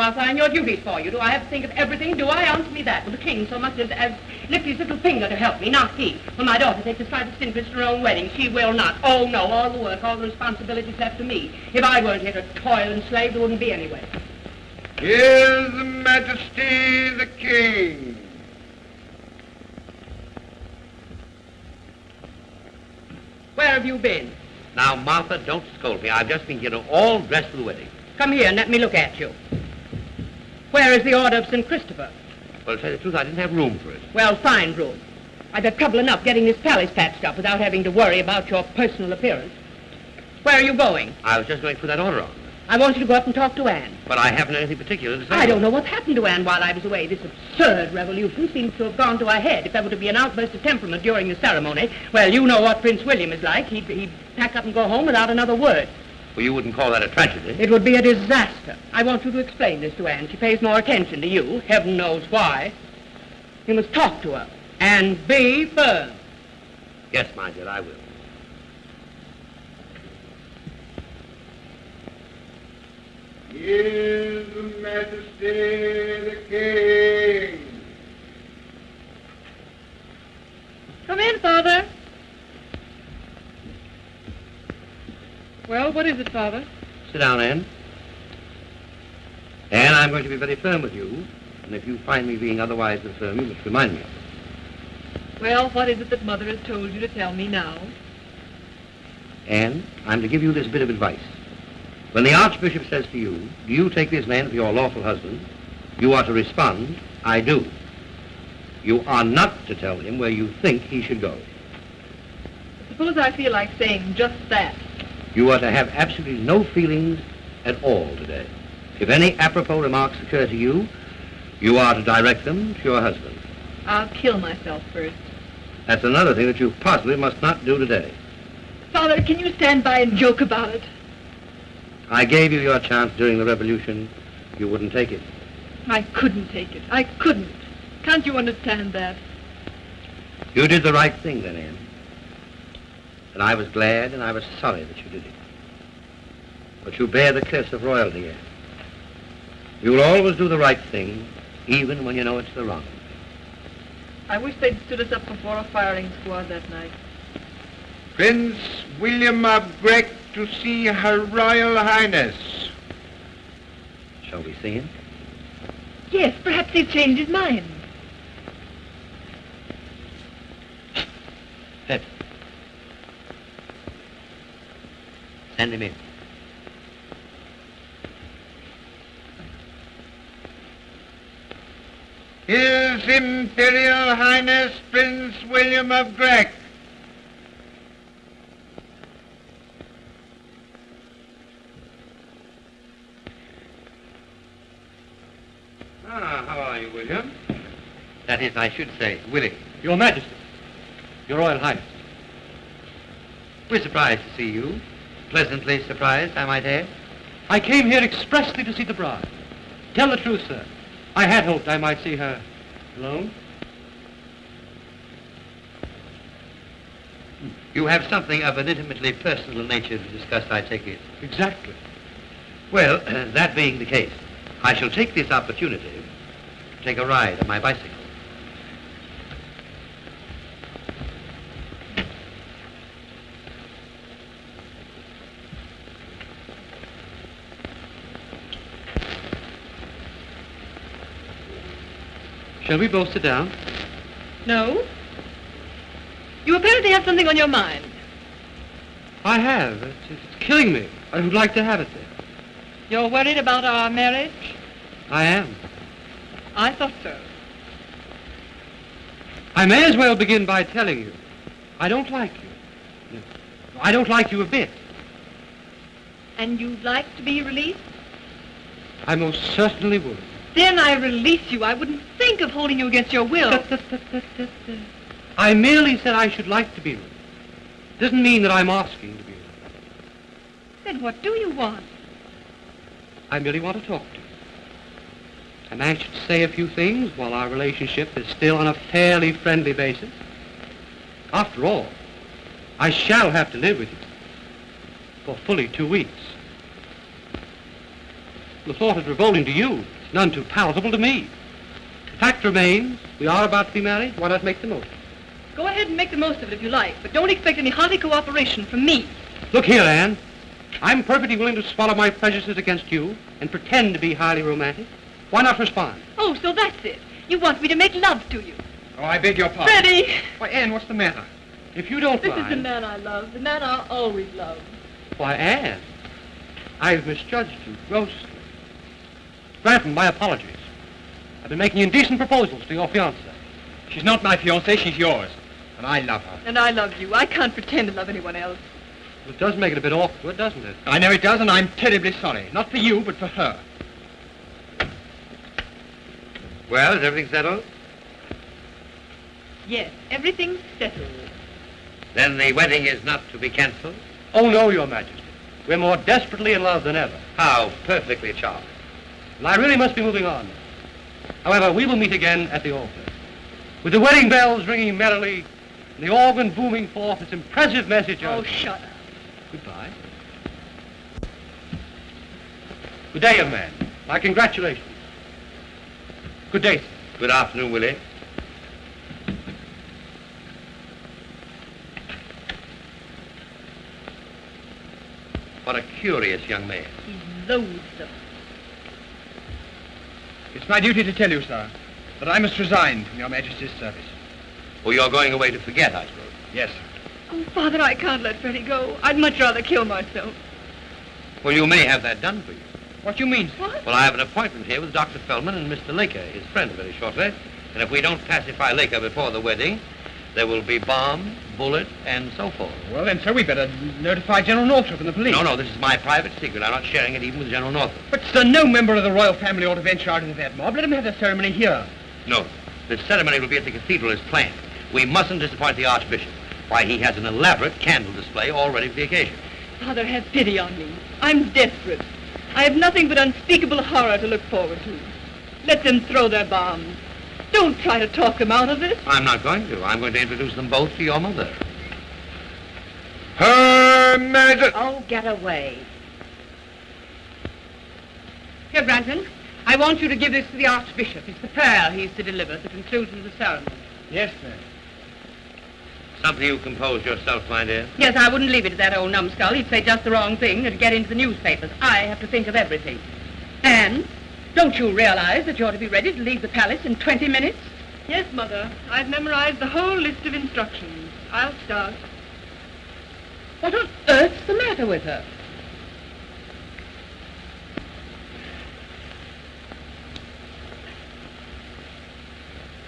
Assign your duties for you. Do I have to think of everything? Do I? Answer me that. Will the king so much as lift his little finger to help me? Not he. Will my daughter take the slightest interest in her own wedding? She will not. Oh, no. All the work, all the responsibilities left to me. If I weren't here to toil and slave, there wouldn't be any way. His Majesty the King. Where have you been? Now, Martha, don't scold me. I've just been getting all dressed for the wedding. Come here and let me look at you. Where is the Order of St. Christopher? Well, to tell you the truth, I didn't have room for it. Well, find room. I've had trouble enough getting this palace patched up without having to worry about your personal appearance. Where are you going? I was just going to put that order on. I want you to go up and talk to Anne. But I haven't anything particular to say. I don't know what's happened to Anne while I was away. This absurd revolution seems to have gone to her head. If there were to be an outburst of temperament during the ceremony, well, you know what Prince William is like. He'd pack up and go home without another word. Well, you wouldn't call that a tragedy. It would be a disaster. I want you to explain this to Anne. She pays more attention to you. Heaven knows why. You must talk to her and be firm. Yes, my dear, I will. His Majesty the King. Come in, Father. Well, what is it, Father? Sit down, Anne. Anne, I'm going to be very firm with you, and if you find me being otherwise than firm, you must remind me. Well, what is it that Mother has told you to tell me now? Anne, I'm to give you this bit of advice. When the Archbishop says to you, do you take this man for your lawful husband, you are to respond, I do. You are not to tell him where you think he should go. Suppose I feel like saying just that. You are to have absolutely no feelings at all today. If any apropos remarks occur to you, you are to direct them to your husband. I'll kill myself first. That's another thing that you possibly must not do today. Father, can you stand by and joke about it? I gave you your chance during the revolution. You wouldn't take it. I couldn't take it. I couldn't. Can't you understand that? You did the right thing then, Anne. And I was glad and I was sorry that you did it. But you bear the curse of royalty, Anne. You will always do the right thing, even when you know it's the wrong. I wish they'd stood us up before a firing squad that night. Prince William of Grec to see Her Royal Highness. Shall we see him? Yes, perhaps he's changed his mind. Pep. Send him in. His His Imperial Highness Prince William of Grec. Ah, how are you, William? That is, I should say, Willie. Your Majesty. Your Royal Highness. We're surprised to see you. Pleasantly surprised, I might add. I came here expressly to see the bride. Tell the truth, sir. I had hoped I might see her alone. You have something of an intimately personal nature to discuss, I take it. Exactly. Well, that being the case, I shall take this opportunity to take a ride on my bicycle. Shall we both sit down? No? You apparently have something on your mind. I have. It's killing me. I would like to have it there. You're worried about our marriage? I am. I thought so. I may as well begin by telling you, I don't like you. No, I don't like you a bit. And you'd like to be released? I most certainly would. Then I release you. I wouldn't think of holding you against your will. I merely said I should like to be released. Doesn't mean that I'm asking to be released. Then what do you want? I merely want to talk to you. I'm anxious to say a few things while our relationship is still on a fairly friendly basis. After all, I shall have to live with you for fully 2 weeks. The thought of revolting to you is none too palatable to me. The fact remains, we are about to be married. Why not make the most of it? Go ahead and make the most of it if you like, but don't expect any hearty cooperation from me. Look here, Anne. I'm perfectly willing to swallow my prejudices against you and pretend to be highly romantic. Why not respond? Oh, so that's it. You want me to make love to you. Oh, I beg your pardon. Freddie! Why, Anne, what's the matter? If you don't This mind... is the man I love, the man I always loved. Why, Anne, I've misjudged you grossly. Granton, my apologies. I've been making indecent proposals to your fiancée. She's not my fiancée, she's yours. And I love her. And I love you. I can't pretend to love anyone else. It does make it a bit awkward, doesn't it? I know it does, and I'm terribly sorry. Not for you, but for her. Well, is everything settled? Yes, everything's settled. Then the wedding is not to be cancelled? Oh, no, Your Majesty. We're more desperately in love than ever. How perfectly charming. And I really must be moving on. However, we will meet again at the altar, with the wedding bells ringing merrily and the organ booming forth its impressive message of... Oh, shut up. Goodbye. Good day, young man. My congratulations. Good day, sir. Good afternoon, Willie. What a curious young man. He's loathsome. It's my duty to tell you, sir, that I must resign from Your Majesty's service. Well, you're going away to forget, I suppose. Yes, sir. Oh, Father, I can't let Freddie go. I'd much rather kill myself. Well, you may have that done for you. What do you mean, sir? What? Well, I have an appointment here with Dr. Feldman and Mr. Laker, his friend, very shortly. And if we don't pacify Laker before the wedding, there will be bomb, bullet, and so forth. Well, then, sir, we better notify General Northrop and the police. No, this is my private secret. I'm not sharing it even with General Northrop. But, sir, no member of the royal family ought to venture out into that mob. Let him have the ceremony here. No, the ceremony will be at the cathedral as planned. We mustn't disappoint the Archbishop. Why, he has an elaborate candle display all ready for the occasion. Father, have pity on me. I'm desperate. I have nothing but unspeakable horror to look forward to. Let them throw their bombs. Don't try to talk them out of this. I'm not going to. I'm going to introduce them both to your mother. Her Majesty... Oh, get away. Here, Branton, I want you to give this to the Archbishop. It's the prayer he's to deliver at the conclusion of the ceremony. Yes, sir. Something you composed yourself, my dear? Yes, I wouldn't leave it to that old numbskull. He'd say just the wrong thing and get into the newspapers. I have to think of everything. And don't you realize that you're to be ready to leave the palace in 20 minutes? Yes, Mother. I've memorized the whole list of instructions. I'll start. What on earth's the matter with her?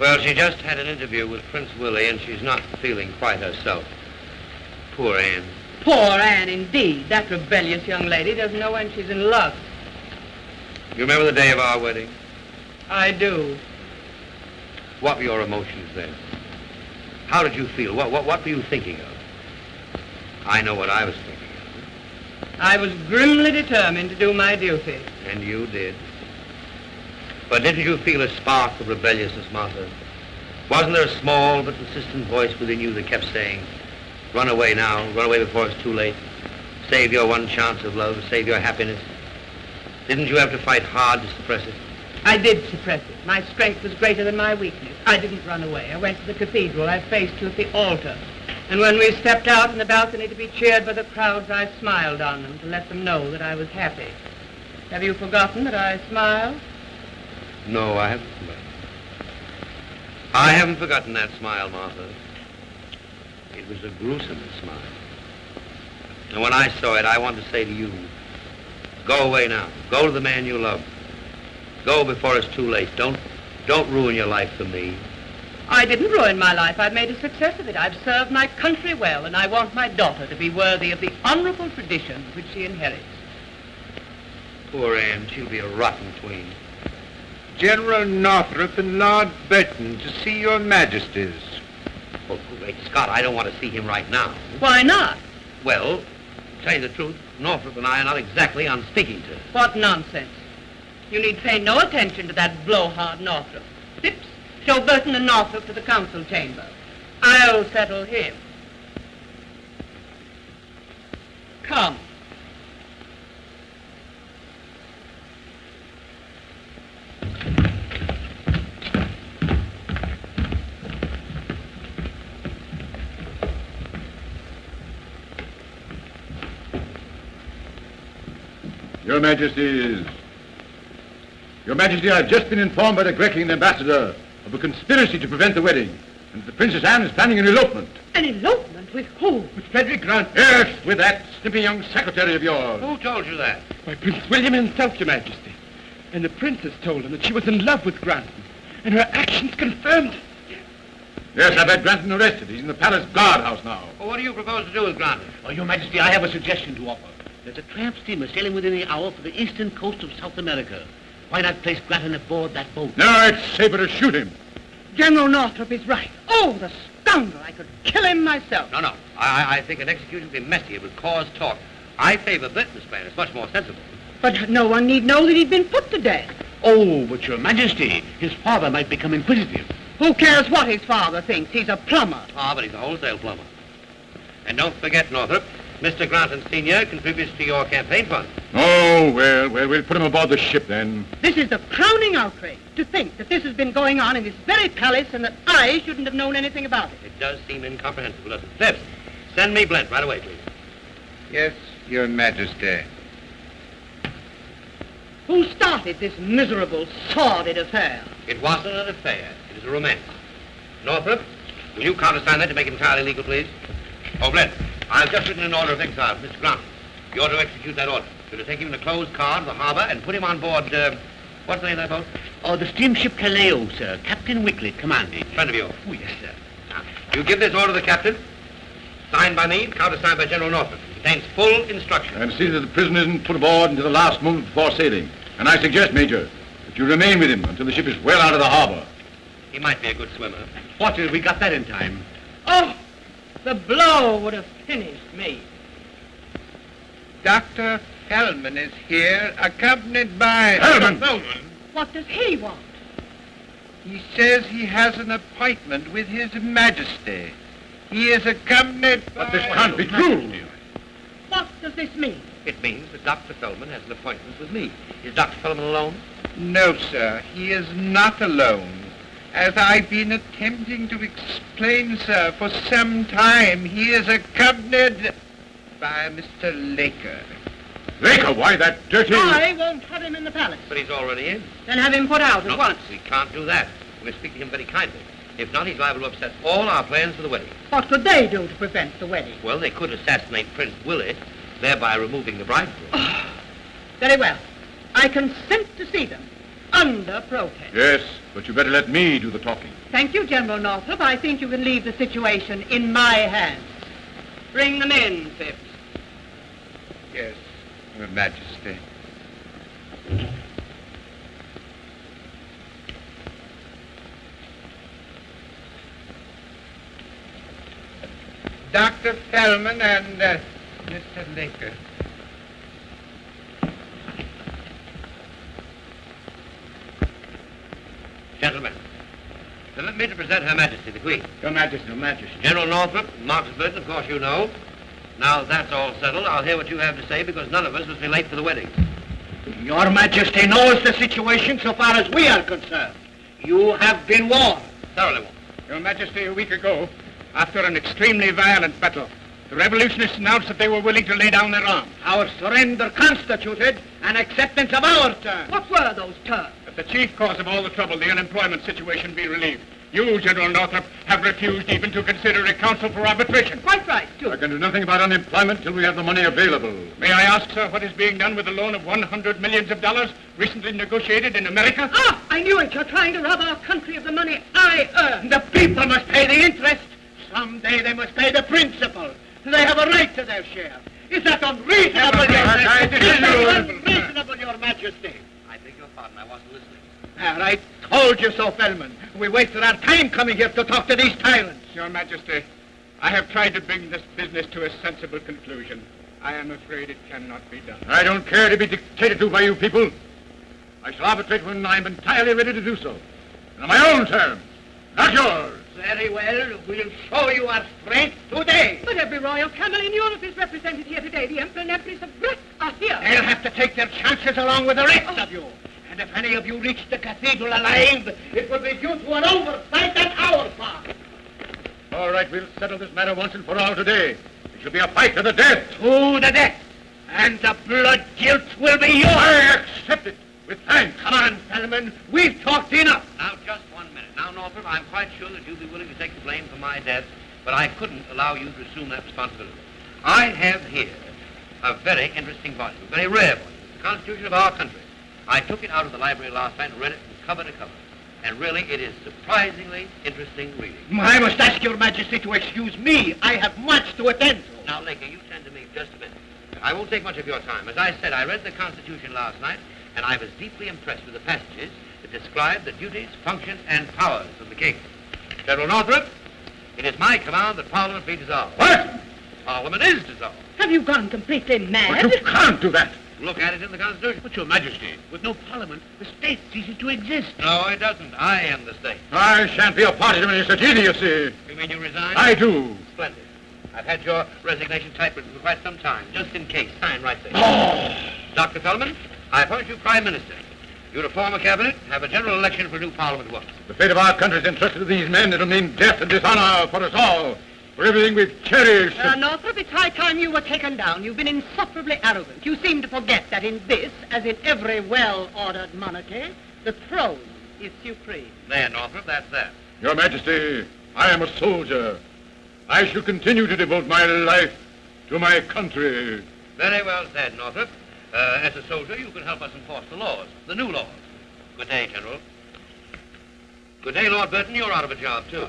Well, she just had an interview with Prince Willie, and she's not feeling quite herself. Poor Anne. Poor Anne, indeed. That rebellious young lady doesn't know when she's in love. You remember the day of our wedding? I do. What were your emotions then? How did you feel? What were you thinking of? I know what I was thinking of. I was grimly determined to do my duty. And you did. But didn't you feel a spark of rebelliousness, Martha? Wasn't there a small but insistent voice within you that kept saying, run away now, run away before it's too late. Save your one chance of love, save your happiness. Didn't you have to fight hard to suppress it? I did suppress it. My strength was greater than my weakness. I didn't run away. I went to the cathedral. I faced you at the altar. And when we stepped out in the balcony to be cheered by the crowds, I smiled on them to let them know that I was happy. Have you forgotten that I smiled? No, I haven't forgotten. I haven't forgotten that smile, Martha. It was a gruesome smile. And when I saw it, I wanted to say to you, go away now. Go to the man you love. Go before it's too late. Don't ruin your life for me. I didn't ruin my life. I've made a success of it. I've served my country well, and I want my daughter to be worthy of the honorable tradition which she inherits. Poor Anne, she'll be a rotten queen. General Northrop and Lord Burton to see your majesties. Oh, great Scott, I don't want to see him right now. Why not? Well, to tell you the truth, Northrop and I are not exactly on speaking terms. What nonsense. You need pay no attention to that blowhard Northrop. Sips, show Burton and Northrop to the council chamber. I'll settle him. Come. Your Majesty, I've just been informed by the Grecian ambassador of a conspiracy to prevent the wedding, and that the Princess Anne is planning an elopement. An elopement? With who? With Frederick Grant. Yes, with that snippy young secretary of yours. Who told you that? Why, Prince William himself, Your Majesty. And the princess told him that she was in love with Granton, and her actions confirmed. Yes, I've had Granton arrested. He's in the palace guardhouse now. Well, what do you propose to do with Granton? Oh, Your Majesty, I have a suggestion to offer. There's a tramp steamer sailing within the hour for the eastern coast of South America. Why not place Granton aboard that boat? No, it's safer to shoot him. General Northrop is right. Oh, the scoundrel. I could kill him myself. No. I think an execution would be messy. It would cause talk. I favor Burton's plan. It's much more sensible. But no one need know that he'd been put to death. Oh, but Your Majesty, his father might become inquisitive. Who cares what his father thinks? He's a plumber. Ah, but he's a wholesale plumber. And don't forget, Northrop, Mr. Granton Sr. contributes to your campaign fund. Oh, well, we'll put him aboard the ship then. This is the crowning outrage, to think that this has been going on in this very palace and that I shouldn't have known anything about it. It does seem incomprehensible, doesn't it? Phipps, send me Blent right away, please. Yes, Your Majesty. Who started this miserable, sordid affair? It wasn't an affair. It is a romance. Northrop, will you countersign that to make it entirely legal, please? Oh, Blent, I've just written an order of exile for Mr. Granton. You're to execute that order. You're to take him in a closed car to the harbor and put him on board, what's the name of that boat? Oh, the steamship Kaleo, sir. Captain Wickley commanding. Friend of yours. Oh, yes, sir. Now, you give this order to the captain, signed by me, countersigned by General Northrop. It contains full instructions. And see that the prisoner isn't put aboard until the last moment before sailing. And I suggest, Major, that you remain with him until the ship is well out of the harbor. He might be a good swimmer. Fortunately, we got that in time. Oh, the blow would have finished me. Dr. Feldman is here, accompanied by... Feldman! What does he want? He says he has an appointment with His Majesty. He is accompanied by... But this can't be true. What does this mean? It means that Dr. Feldman has an appointment with me. Is Dr. Feldman alone? No, sir, he is not alone. As I've been attempting to explain, sir, for some time, he is accompanied by Mr. Laker. Laker, why that dirty... I won't have him in the palace. But he's already in. Then have him put out at once. We can't do that. We'll speak to him very kindly. If not, he's liable to upset all our plans for the wedding. What could they do to prevent the wedding? Well, they could assassinate Prince Willie, thereby removing the bridegroom. Very well. I consent to see them. under protest. Yes, but you better let me do the talking. Thank you, General Northrop. I think you can leave the situation in my hands. Bring them in, Phipps. Yes, Your Majesty. Dr. Feldman and Mr. Laker. Gentlemen, permit me to present Her Majesty, the Queen. Your Majesty, Your Majesty. General Northrop, Marcus Burton, of course you know. Now that's all settled, I'll hear what you have to say because none of us must be late for the wedding. Your Majesty knows the situation so far as we are concerned. You have been warned. Thoroughly warned. Your Majesty, a week ago, after an extremely violent battle, the revolutionists announced that they were willing to lay down their arms. Our surrender constituted an acceptance of our terms. What were those terms? That the chief cause of all the trouble, the unemployment situation, be relieved. You, General Northrop, have refused even to consider a council for arbitration. Quite right, too. I can do nothing about unemployment till we have the money available. May I ask, sir, what is being done with the loan of $100 million recently negotiated in America? Ah, I knew it. You're trying to rob our country of the money I earned. The people must pay the interest. Someday they must pay the principal. They have a right to their share. Is that unreasonable, Your Majesty? Is that unreasonable, Your Majesty? I beg your pardon, I wasn't listening. I told you so, Feldman. We wasted our time coming here to talk to these tyrants. Your Majesty, I have tried to bring this business to a sensible conclusion. I am afraid it cannot be done. I don't care to be dictated to by you people. I shall arbitrate when I'm entirely ready to do so. And on my own terms, not yours. Very well. We'll show you our strength today. But every royal camel in Europe is represented here today. The Emperor and Empress of Greece are here. They'll have to take their chances along with the rest of you. And if any of you reach the cathedral alive, it will be due to an oversight on our part. All right, we'll settle this matter once and for all today. It shall be a fight to the death. To the death. And the blood guilt will be yours. I accept it with thanks. Come on, Feldman. We've talked enough. Now, just 1 minute. Now, Northrop, I'm quite sure that you'll be willing to take the blame for my death, but I couldn't allow you to assume that responsibility. I have here a very interesting volume, a very rare volume, the Constitution of our country. I took it out of the library last night and read it from cover to cover. And really, it is surprisingly interesting reading. I must ask Your Majesty to excuse me. I have much to attend to. Now, Laker, you tend to me just a minute. I won't take much of your time. As I said, I read the Constitution last night, and I was deeply impressed with the passages that describe the duties, functions, and powers of the king. General Northrop, it is my command that Parliament be dissolved. What? Parliament is dissolved. Have you gone completely mad? But you can't do that. Look at it in the Constitution. But, Your Majesty, with no Parliament, the state ceases to exist. No, it doesn't. I am the state. I shan't be a party to any such idiocy. You mean you resign? I do. Splendid. I've had your resignation typewritten for quite some time, just in case. Sign right there. Oh. Dr. Feldman, I appoint you Prime Minister. You to form a cabinet, have a general election for a new Parliament at once. The fate of our country is entrusted to these men. It'll mean death and dishonor for us all. For everything we've cherished. Northrop, it's high time you were taken down. You've been insufferably arrogant. You seem to forget that in this, as in every well-ordered monarchy, the throne is supreme. There, Northrop, that's that. Your Majesty, I am a soldier. I shall continue to devote my life to my country. Very well said, Northrop. As a soldier, you can help us enforce the laws, the new laws. Good day, General. Good day, Lord Burton. You're out of a job, too.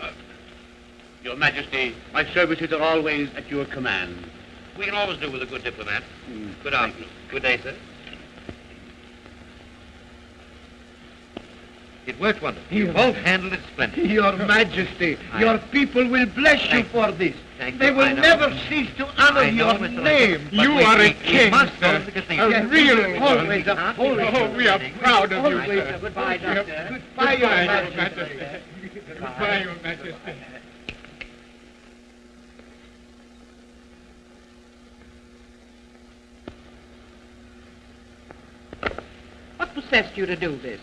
Your Majesty, my services are always at your command. We can always do with a good diplomat. Good afternoon. Good day, sir. It worked wonderfully. You both handled it splendidly. Your Majesty, your people will bless you for this. Thank They you. will I know. never cease to honor I know, your Mr. name. But You wait, are a we king, must go sir. to the cathedral. A real, always a Huh? holy. Oh, we are proud of you, Always sir. a goodbye, Doctor. Goodbye, Your Majesty. Goodbye, Your Majesty. What possessed you to do this?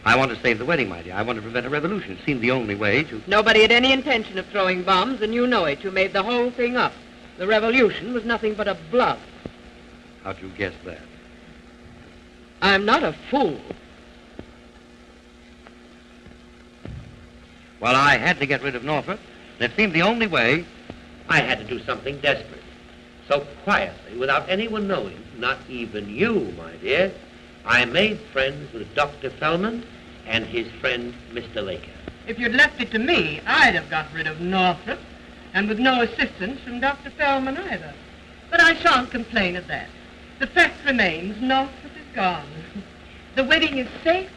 I want to save the wedding, my dear. I want to prevent a revolution. It seemed the only way to... Nobody had any intention of throwing bombs, and you know it. You made the whole thing up. The revolution was nothing but a bluff. How'd you guess that? I'm not a fool. Well, I had to get rid of Northrop, and it seemed the only way. I had to do something desperate. So quietly, without anyone knowing, not even you, my dear, I made friends with Dr. Feldman and his friend, Mr. Laker. If you'd left it to me, I'd have got rid of Northrop, and with no assistance from Dr. Feldman either. But I shan't complain of that. The fact remains, Northrop is gone. The wedding is safe,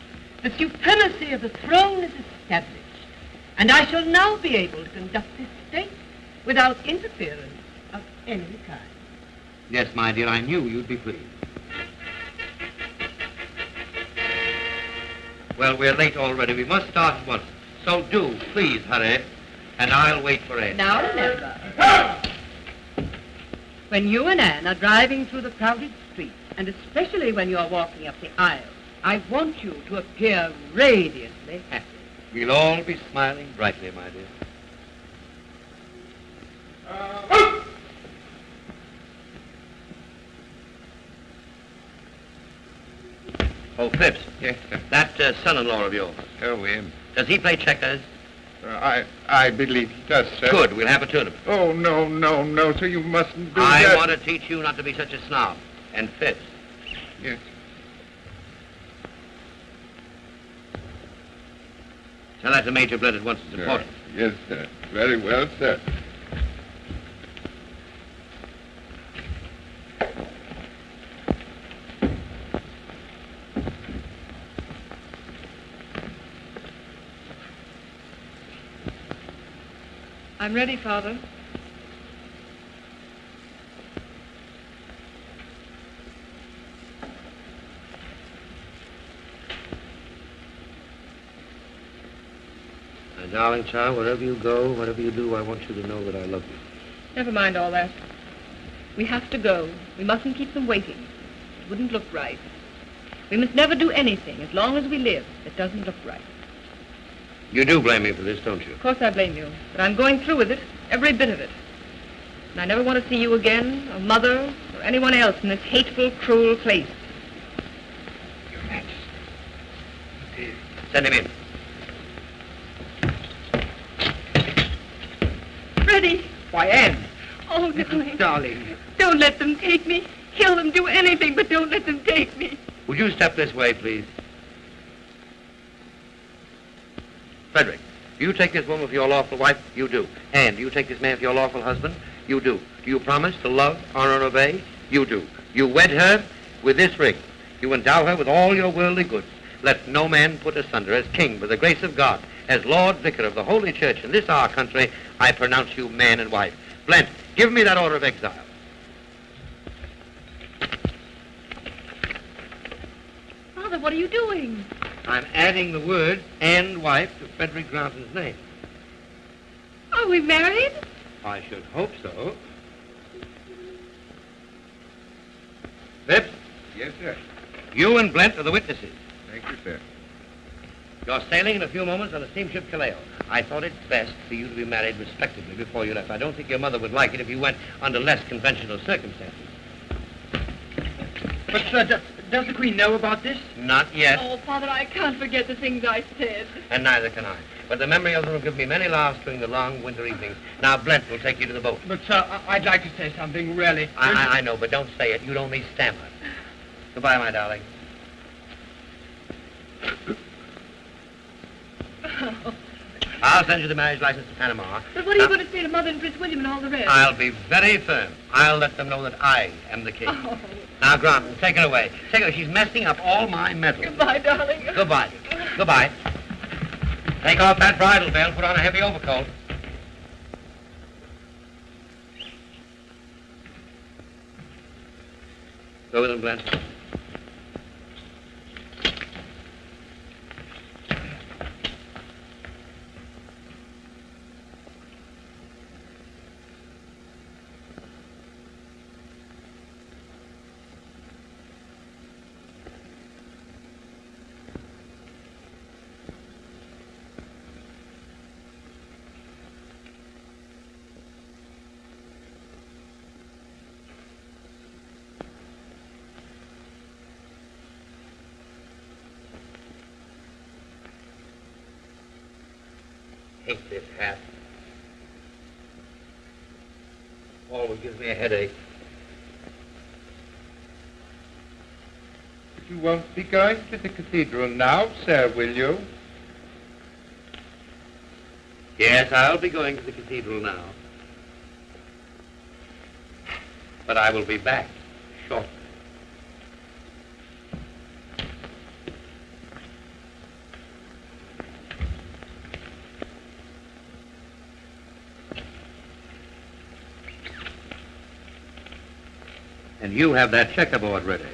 the supremacy of the throne is established, and I shall now be able to conduct this state without interference of any kind. Yes, my dear, I knew you'd be pleased. Well, we're late already. We must start at once. So do, please, hurry, and I'll wait for Ed. Now remember, when you and Anne are driving through the crowded streets, and especially when you're walking up the aisle, I want you to appear radiantly happy. We'll all be smiling brightly, my dear. Oh, Phipps. Yes, sir. That son-in-law of yours, Oh, him. does he play checkers? I believe he does, sir. Good, we'll have a tournament. Oh, no, sir, you mustn't do I that. want to teach you not to be such a snob. And Phipps, Yes. tell that to Major Bled at once. It's important. Yes, sir. Very well, sir. I'm ready, Father. My darling child, wherever you go, whatever you do, I want you to know that I love you. Never mind all that. We have to go. We mustn't keep them waiting. It wouldn't look right. We must never do anything as long as we live that doesn't look right. You do blame me for this, don't you? Of course I blame you, but I'm going through with it, every bit of it. And I never want to see you again, or Mother, or anyone else in this hateful, cruel place. Your Majesty. Dear. Send him in. Freddie! Why, Anne. Oh, darling. Darling. Don't let them take me. Kill them, do anything, but don't let them take me. Would you step this way, please? Frederick, do you take this woman for your lawful wife? You do. And do you take this man for your lawful husband? You do. Do you promise to love, honor, and obey? You do. You wed her with this ring. You endow her with all your worldly goods. Let no man put asunder. As king, by the grace of God, as Lord Vicar of the Holy Church in this our country, I pronounce you man and wife. Blent, give me that order of exile. Father, what are you doing? I'm adding the word and wife to Frederick Granton's name. Are we married? I should hope so. Phipps, Yes, sir. you and Blent are the witnesses. Thank you, sir. You're sailing in a few moments on the steamship Kaleo. I thought it best for you to be married respectably before you left. I don't think your mother would like it if you went under less conventional circumstances. But, sir, does the Queen know about this? Not yet, Oh, Father, I can't forget the things I said. and neither can I. But the memory of them will give me many laughs during the long winter evenings. Now, Blent will take you to the boat. But, sir, I'd like to say something, really. I know, but don't say it. You'd only stammer. Goodbye, my darling. I'll send you the marriage license to Panama. But what are you going to say to Mother and Prince William and all the rest? I'll be very firm. I'll let them know that I am the king. Oh. Now, Grant, take her away. Take her. She's messing up all my medals. Goodbye, darling. Goodbye. Goodbye. Take off that bridle belt. Put on a heavy overcoat. Go with him, Blent. Hate this hat. Always gives me a headache. You won't be going to the cathedral now, sir, will you? Yes, I'll be going to the cathedral now. But I will be back shortly. And you have that checkerboard ready.